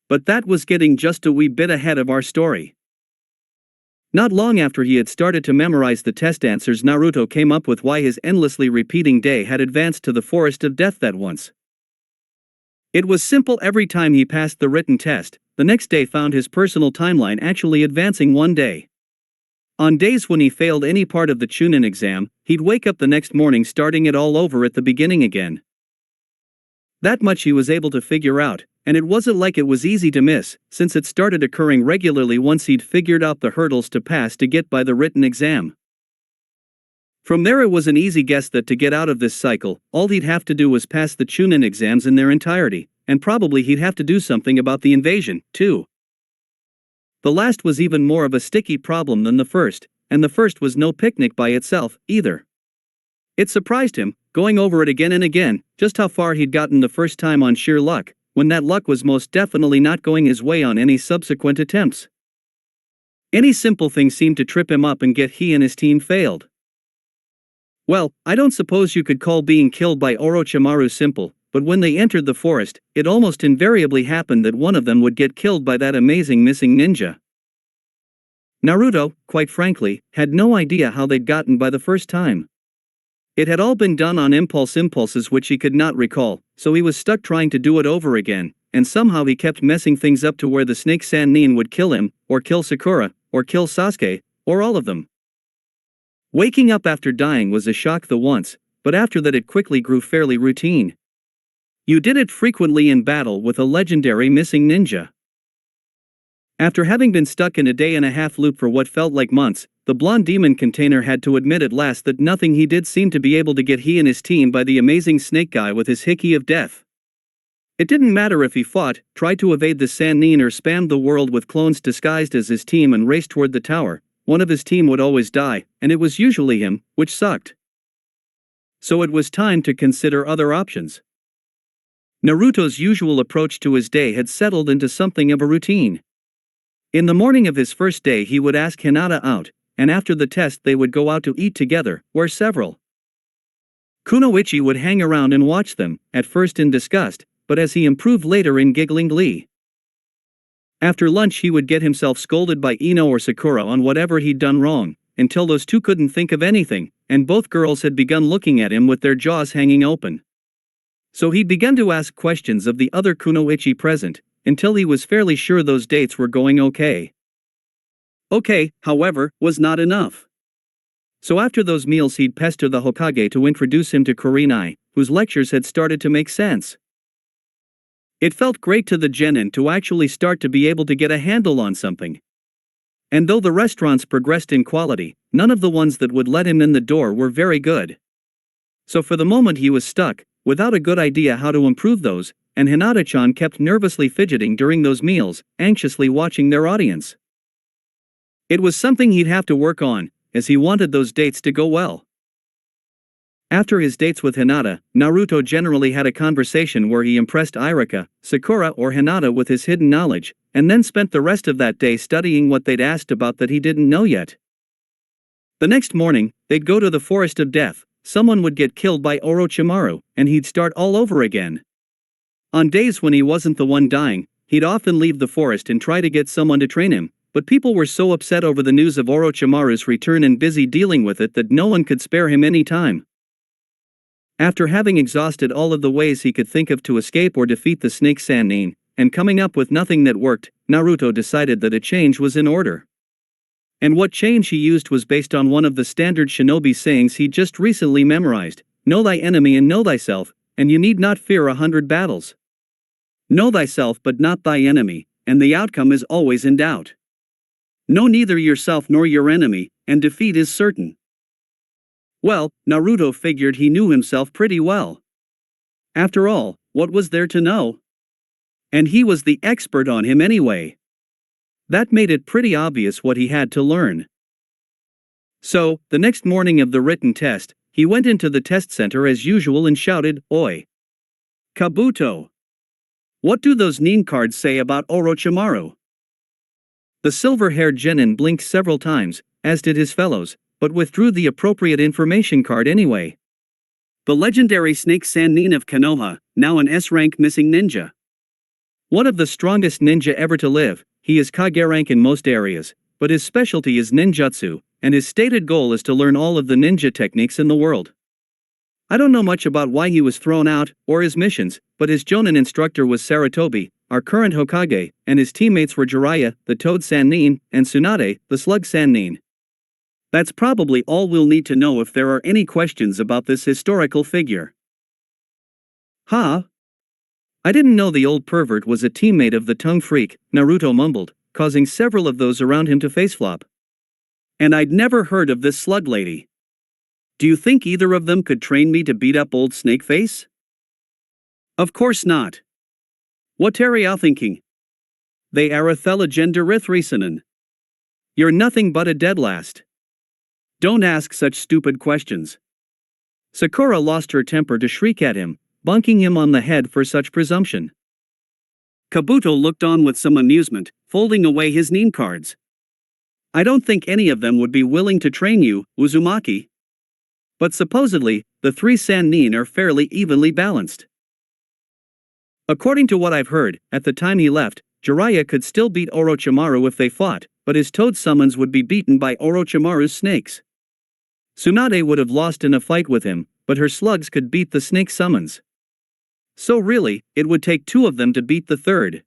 S2: But that was getting just a wee bit ahead of our story. Not long after he had started to memorize the test answers, Naruto came up with why his endlessly repeating day had advanced to the forest of death that once. It was simple. Every time he passed the written test, the next day found his personal timeline actually advancing one day. On days when he failed any part of the Chunnin exam, he'd wake up the next morning starting it all over at the beginning again. That much he was able to figure out, and it wasn't like it was easy to miss, since it started occurring regularly once he'd figured out the hurdles to pass to get by the written exam. From there it was an easy guess that to get out of this cycle, all he'd have to do was pass the Chunnin exams in their entirety, and probably he'd have to do something about the invasion, too. The last was even more of a sticky problem than the first, and the first was no picnic by itself, either. It surprised him, going over it again and again, just how far he'd gotten the first time on sheer luck, when that luck was most definitely not going his way on any subsequent attempts. Any simple thing seemed to trip him up and get he and his team failed. Well, I don't suppose you could call being killed by Orochimaru simple, but when they entered the forest, it almost invariably happened that one of them would get killed by that amazing missing ninja. Naruto, quite frankly, had no idea how they'd gotten by the first time. It had all been done on impulses which he could not recall, so he was stuck trying to do it over again, and somehow he kept messing things up to where the snake Sannin would kill him, or kill Sakura, or kill Sasuke, or all of them. Waking up after dying was a shock the once, but after that it quickly grew fairly routine. You did it frequently in battle with a legendary missing ninja. After having been stuck in a day-and-a-half loop for what felt like months, the blonde demon container had to admit at last that nothing he did seemed to be able to get he and his team by the amazing snake guy with his hickey of death. It didn't matter if he fought, tried to evade the Sannin or spammed the world with clones disguised as his team and raced toward the tower, one of his team would always die, and it was usually him, which sucked. So it was time to consider other options. Naruto's usual approach to his day had settled into something of a routine. In the morning of his first day he would ask Hinata out, and after the test they would go out to eat together, where several Kunoichi would hang around and watch them, at first in disgust, but as he improved later in giggling glee. After lunch he would get himself scolded by Ino or Sakura on whatever he'd done wrong, until those two couldn't think of anything, and both girls had begun looking at him with their jaws hanging open. So he'd begun to ask questions of the other Kunoichi present, until he was fairly sure those dates were going okay. Okay, however, was not enough. So after those meals he'd pester the Hokage to introduce him to Kurenai, whose lectures had started to make sense. It felt great to the genin to actually start to be able to get a handle on something. And though the restaurants progressed in quality, none of the ones that would let him in the door were very good. So for the moment he was stuck, without a good idea how to improve those, and Hinata-chan kept nervously fidgeting during those meals, anxiously watching their audience. It was something he'd have to work on, as he wanted those dates to go well. After his dates with Hinata, Naruto generally had a conversation where he impressed Irika, Sakura or Hinata with his hidden knowledge, and then spent the rest of that day studying what they'd asked about that he didn't know yet. The next morning, they'd go to the Forest of Death, someone would get killed by Orochimaru, and he'd start all over again. On days when he wasn't the one dying, he'd often leave the forest and try to get someone to train him, but people were so upset over the news of Orochimaru's return and busy dealing with it that no one could spare him any time. After having exhausted all of the ways he could think of to escape or defeat the snake Sannin, and coming up with nothing that worked, Naruto decided that a change was in order. And what change he used was based on one of the standard shinobi sayings he just recently memorized: know thy enemy and know thyself, and you need not fear 100 battles. Know thyself but not thy enemy, and the outcome is always in doubt. Know neither yourself nor your enemy, and defeat is certain. Well, Naruto figured he knew himself pretty well. After all, what was there to know? And he was the expert on him anyway. That made it pretty obvious what he had to learn. So, the next morning of the written test, he went into the test center as usual and shouted, "Oi! Kabuto! What do those Nin cards say about Orochimaru?" The silver-haired genin blinked several times, as did his fellows, but withdrew the appropriate information card anyway. The legendary Snake Sannin of Konoha, now an S-rank missing ninja. One of the strongest ninja ever to live, he is Kage rank in most areas, but his specialty is ninjutsu, and his stated goal is to learn all of the ninja techniques in the world. I don't know much about why he was thrown out, or his missions, but his Jonin instructor was Sarutobi, our current Hokage, and his teammates were Jiraiya, the Toad Sannin, and Tsunade, the Slug Sannin. That's probably all we'll need to know if there are any questions about this historical figure. Huh? I didn't know the old pervert was a teammate of the tongue freak, Naruto mumbled, causing several of those around him to faceflop. And I'd never heard of this slug lady. Do you think either of them could train me to beat up old Snakeface? Of course not. What are you thinking? They are a thelagenderithreasonin. You're nothing but a dead last. Don't ask such stupid questions. Sakura lost her temper to shriek at him, bunking him on the head for such presumption. Kabuto looked on with some amusement, folding away his Nin cards. I don't think any of them would be willing to train you, Uzumaki. But supposedly, the three Sannin are fairly evenly balanced. According to what I've heard, at the time he left, Jiraiya could still beat Orochimaru if they fought, but his toad summons would be beaten by Orochimaru's snakes. Tsunade would have lost in a fight with him, but her slugs could beat the snake summons. So really, it would take two of them to beat the third.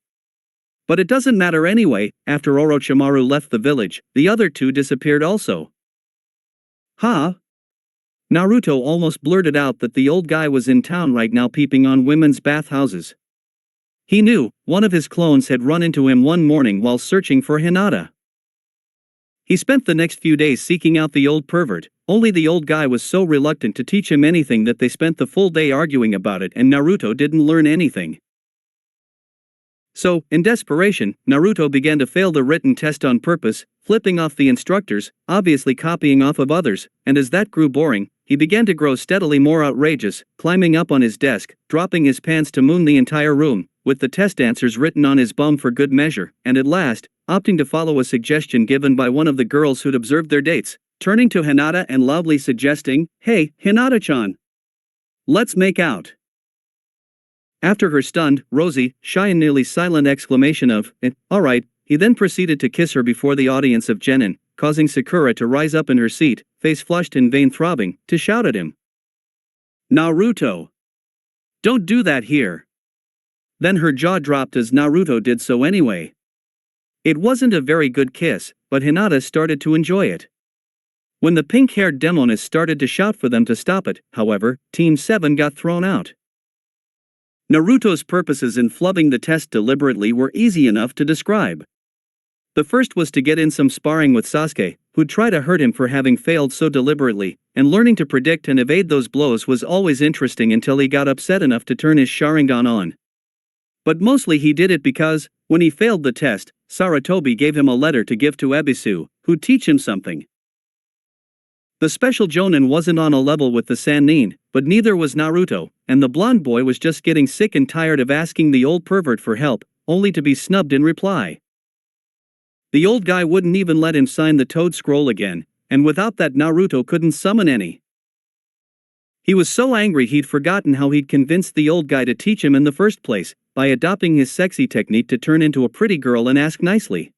S2: But it doesn't matter anyway. After Orochimaru left the village, the other two disappeared also. Huh? Naruto almost blurted out that the old guy was in town right now peeping on women's bathhouses. He knew, one of his clones had run into him one morning while searching for Hinata. He spent the next few days seeking out the old pervert, only the old guy was so reluctant to teach him anything that they spent the full day arguing about it and Naruto didn't learn anything. So, in desperation, Naruto began to fail the written test on purpose, flipping off the instructors, obviously copying off of others, and as that grew boring, he began to grow steadily more outrageous, climbing up on his desk, dropping his pants to moon the entire room, with the test answers written on his bum for good measure, and at last, opting to follow a suggestion given by one of the girls who'd observed their dates, turning to Hinata and loudly suggesting, "Hey, Hinata-chan. Let's make out. After her stunned, rosy, shy and nearly silent exclamation of, alright, he then proceeded to kiss her before the audience of Chunnin, causing Sakura to rise up in her seat, face flushed and vein throbbing, to shout at him. Naruto! Don't do that here! Then her jaw dropped as Naruto did so anyway. It wasn't a very good kiss, but Hinata started to enjoy it. When the pink-haired demoness started to shout for them to stop it, however, Team 7 got thrown out. Naruto's purposes in flubbing the test deliberately were easy enough to describe. The first was to get in some sparring with Sasuke, who'd try to hurt him for having failed so deliberately, and learning to predict and evade those blows was always interesting until he got upset enough to turn his Sharingan on. But mostly he did it because, when he failed the test, Sarutobi gave him a letter to give to Ebisu, who'd teach him something. The special Jonin wasn't on a level with the Sannin, but neither was Naruto, and the blonde boy was just getting sick and tired of asking the old pervert for help, only to be snubbed in reply. The old guy wouldn't even let him sign the Toad Scroll again, and without that Naruto couldn't summon any. He was so angry he'd forgotten how he'd convinced the old guy to teach him in the first place, by adopting his sexy technique to turn into a pretty girl and ask nicely.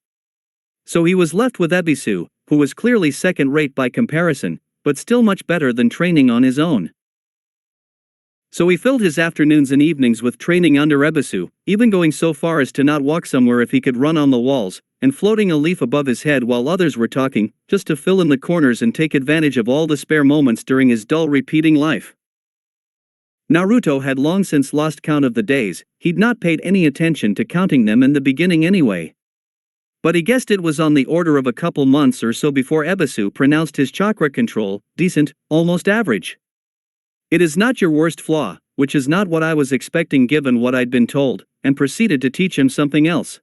S2: So he was left with Ebisu, who was clearly second-rate by comparison, but still much better than training on his own. So he filled his afternoons and evenings with training under Ebisu, even going so far as to not walk somewhere if he could run on the walls, and floating a leaf above his head while others were talking, just to fill in the corners and take advantage of all the spare moments during his dull repeating life. Naruto had long since lost count of the days, he'd not paid any attention to counting them in the beginning anyway. But he guessed it was on the order of a couple months or so before Ebisu pronounced his chakra control decent, almost average. It is not your worst flaw, which is not what I was expecting given what I'd been told, and proceeded to teach him something else.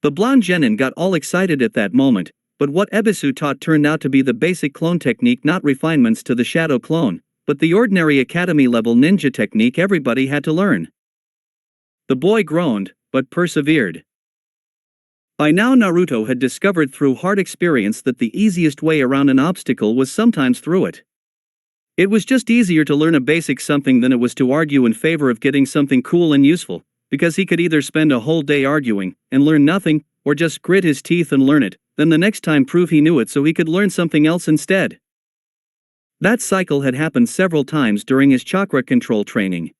S2: The blonde genin got all excited at that moment, but what Ebisu taught turned out to be the basic clone technique, not refinements to the shadow clone, but the ordinary academy-level ninja technique everybody had to learn. The boy groaned, but persevered. By now Naruto had discovered through hard experience that the easiest way around an obstacle was sometimes through it. It was just easier to learn a basic something than it was to argue in favor of getting something cool and useful, because he could either spend a whole day arguing and learn nothing, or just grit his teeth and learn it, then the next time prove he knew it so he could learn something else instead. That cycle had happened several times during his chakra control training.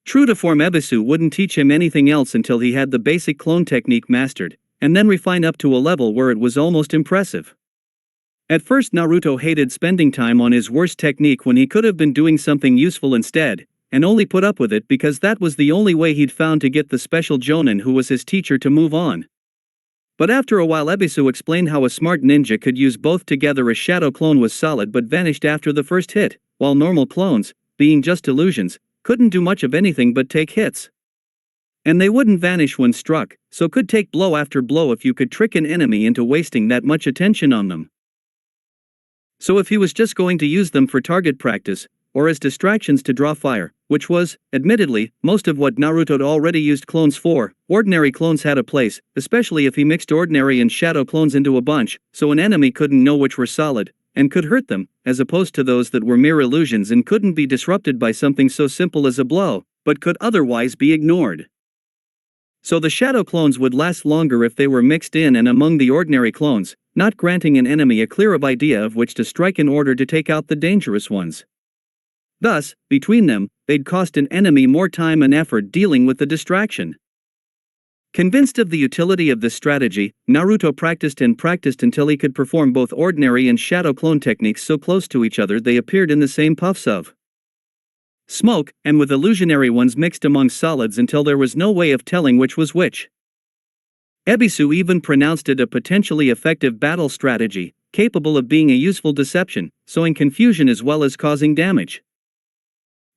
S2: True to form, Ebisu wouldn't teach him anything else until he had the basic clone technique mastered, and then refine up to a level where it was almost impressive. At first Naruto hated spending time on his worst technique when he could have been doing something useful instead, and only put up with it because that was the only way he'd found to get the special Jonin who was his teacher to move on. But after a while Ebisu explained how a smart ninja could use both together. A shadow clone was solid but vanished after the first hit, while normal clones, being just illusions, couldn't do much of anything but take hits. And they wouldn't vanish when struck, so could take blow after blow if you could trick an enemy into wasting that much attention on them. So if he was just going to use them for target practice, or as distractions to draw fire, which was, admittedly, most of what Naruto'd already used clones for, ordinary clones had a place, especially if he mixed ordinary and shadow clones into a bunch, so an enemy couldn't know which were solid, and could hurt them, as opposed to those that were mere illusions and couldn't be disrupted by something so simple as a blow, but could otherwise be ignored. So the shadow clones would last longer if they were mixed in and among the ordinary clones, not granting an enemy a clear idea of which to strike in order to take out the dangerous ones. Thus, between them, they'd cost an enemy more time and effort dealing with the distraction. Convinced of the utility of this strategy, Naruto practiced until he could perform both ordinary and shadow clone techniques so close to each other they appeared in the same puffs of smoke, and with illusionary ones mixed among solids until there was no way of telling which was which. Ebisu even pronounced it a potentially effective battle strategy, capable of being a useful deception, sowing confusion as well as causing damage.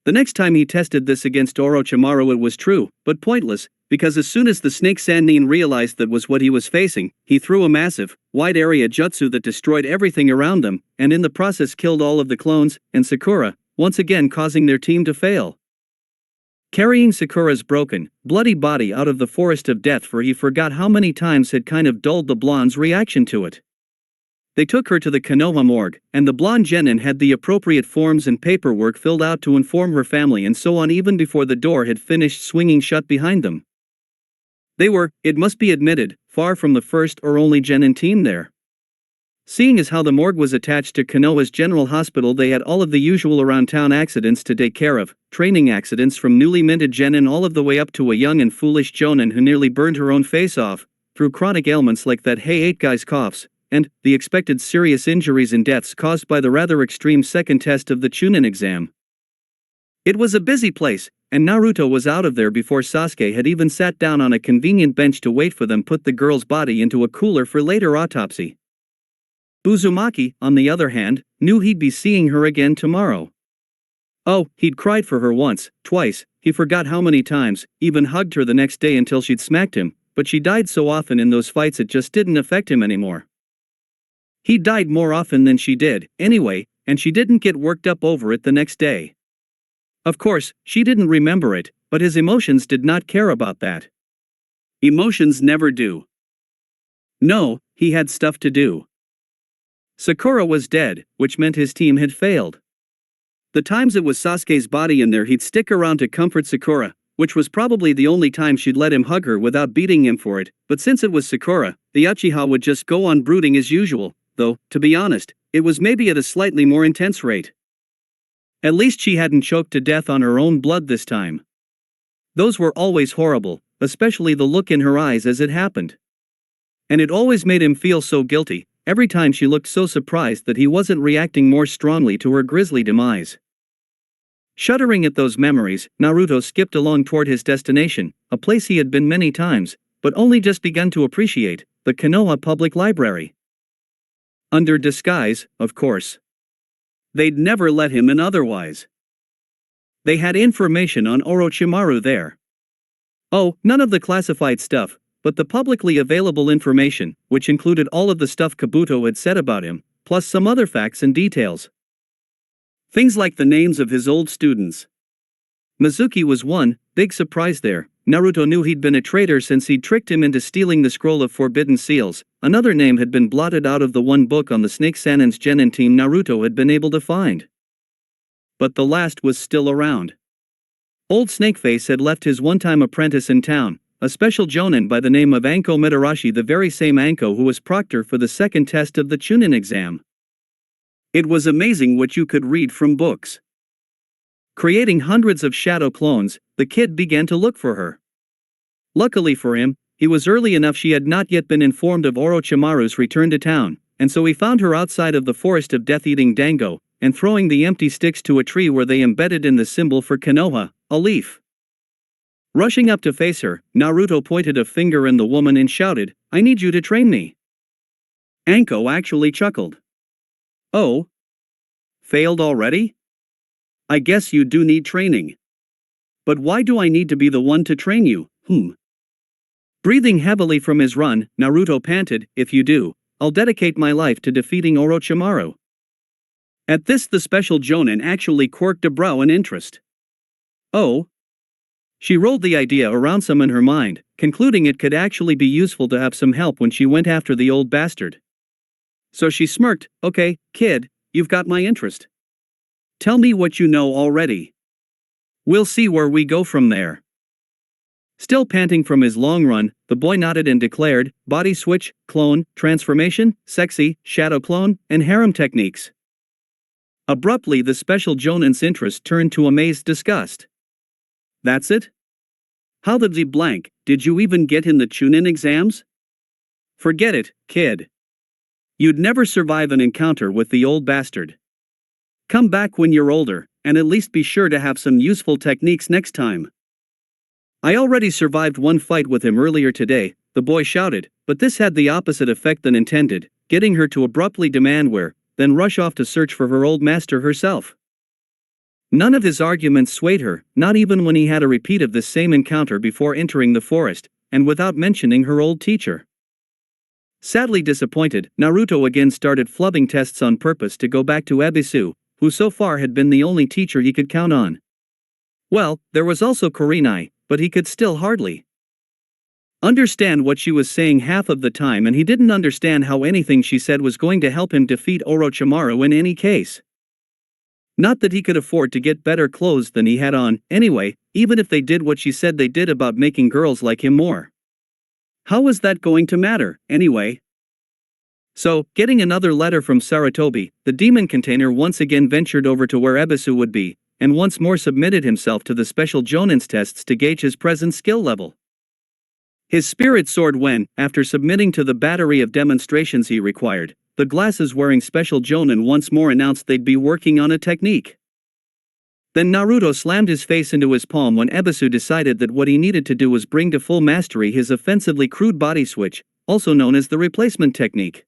S2: The next time he tested this against Orochimaru it was true, but pointless, because as soon as the Snake Sannin realized that was what he was facing, he threw a massive, wide-area jutsu that destroyed everything around them, and in the process killed all of the clones, and Sakura, once again causing their team to fail. Carrying Sakura's broken, bloody body out of the forest of death, for he forgot how many times had kind of dulled the blonde's reaction to it. They took her to the Konoha morgue, and the blonde genin had the appropriate forms and paperwork filled out to inform her family and so on even before the door had finished swinging shut behind them. They were, it must be admitted, far from the first or only genin team there. Seeing as how the morgue was attached to Konoha's general hospital, they had all of the usual around-town accidents to take care of, training accidents from newly minted genin all of the way up to a young and foolish jonin who nearly burned her own face off, through chronic ailments like that Hey 8 guy's coughs, and the expected serious injuries and deaths caused by the rather extreme second test of the Chunnin exam. It was a busy place, and Naruto was out of there before Sasuke had even sat down on a convenient bench to wait for them put the girl's body into a cooler for later autopsy. Uzumaki, on the other hand, knew he'd be seeing her again tomorrow. Oh, he'd cried for her once, twice, he forgot how many times, even hugged her the next day until she'd smacked him, but she died so often in those fights it just didn't affect him anymore. He died more often than she did, anyway, and she didn't get worked up over it the next day. Of course, she didn't remember it, but his emotions did not care about that. Emotions never do. No, he had stuff to do. Sakura was dead, which meant his team had failed. The times it was Sasuke's body in there, he'd stick around to comfort Sakura, which was probably the only time she'd let him hug her without beating him for it, but since it was Sakura, the Uchiha would just go on brooding as usual, though, to be honest, it was maybe at a slightly more intense rate. At least she hadn't choked to death on her own blood this time. Those were always horrible, especially the look in her eyes as it happened. And it always made him feel so guilty, every time she looked so surprised that he wasn't reacting more strongly to her grisly demise. Shuddering at those memories, Naruto skipped along toward his destination, a place he had been many times, but only just begun to appreciate, the Konoha Public Library. Under disguise, of course. They'd never let him in otherwise. They had information on Orochimaru there. Oh, none of the classified stuff, but the publicly available information, which included all of the stuff Kabuto had said about him, plus some other facts and details. Things like the names of his old students. Mizuki was one big surprise there. Naruto knew he'd been a traitor since he'd tricked him into stealing the scroll of forbidden seals. Another name had been blotted out of the one book on the Snake Sanin's genin team Naruto had been able to find. But the last was still around. Old Snakeface had left his one-time apprentice in town, a special jonin by the name of Anko Mitarashi, the very same Anko who was proctor for the second test of the Chunnin exam. It was amazing what you could read from books. Creating hundreds of shadow clones, the kid began to look for her. Luckily for him, he was early enough she had not yet been informed of Orochimaru's return to town, and so he found her outside of the forest of death-eating Dango, and throwing the empty sticks to a tree where they embedded in the symbol for Konoha, a leaf. Rushing up to face her, Naruto pointed a finger at the woman and shouted, "I need you to train me." Anko actually chuckled. "Oh? Failed already? I guess you do need training. But why do I need to be the one to train you, Breathing heavily from his run, Naruto panted, "If you do, I'll dedicate my life to defeating Orochimaru." At this the special jonin actually quirked a brow in interest. Oh? She rolled the idea around some in her mind, concluding it could actually be useful to have some help when she went after the old bastard. So she smirked, "Okay, kid, you've got my interest. Tell me what you know already. We'll see where we go from there." Still panting from his long run, the boy nodded and declared, "Body switch, clone, transformation, sexy, shadow clone, and harem techniques." Abruptly the special jonin's interest turned to amazed disgust. "That's it? How the blank did you even get in the Chunnin exams? Forget it, kid. You'd never survive an encounter with the old bastard. Come back when you're older, and at least be sure to have some useful techniques next time." "I already survived one fight with him earlier today," the boy shouted, but this had the opposite effect than intended, getting her to abruptly demand where, then rush off to search for her old master herself. None of his arguments swayed her, not even when he had a repeat of this same encounter before entering the forest, and without mentioning her old teacher. Sadly disappointed, Naruto again started flubbing tests on purpose to go back to Ebisu, who so far had been the only teacher he could count on. Well, there was also Kurenai, but he could still hardly. understand what she was saying half of the time, and he didn't understand how anything she said was going to help him defeat Orochimaru in any case. Not that he could afford to get better clothes than he had on, anyway, even if they did what she said they did about making girls like him more. How was that going to matter, anyway? So, getting another letter from Sarutobi, the demon container once again ventured over to where Ebisu would be, and once more submitted himself to the special Jonin's tests to gauge his present skill level. His spirit soared when, after submitting to the battery of demonstrations he required, the glasses-wearing special Jonin once more announced they'd be working on a technique. Then Naruto slammed his face into his palm when Ebisu decided that what he needed to do was bring to full mastery his offensively crude body switch, also known as the replacement technique.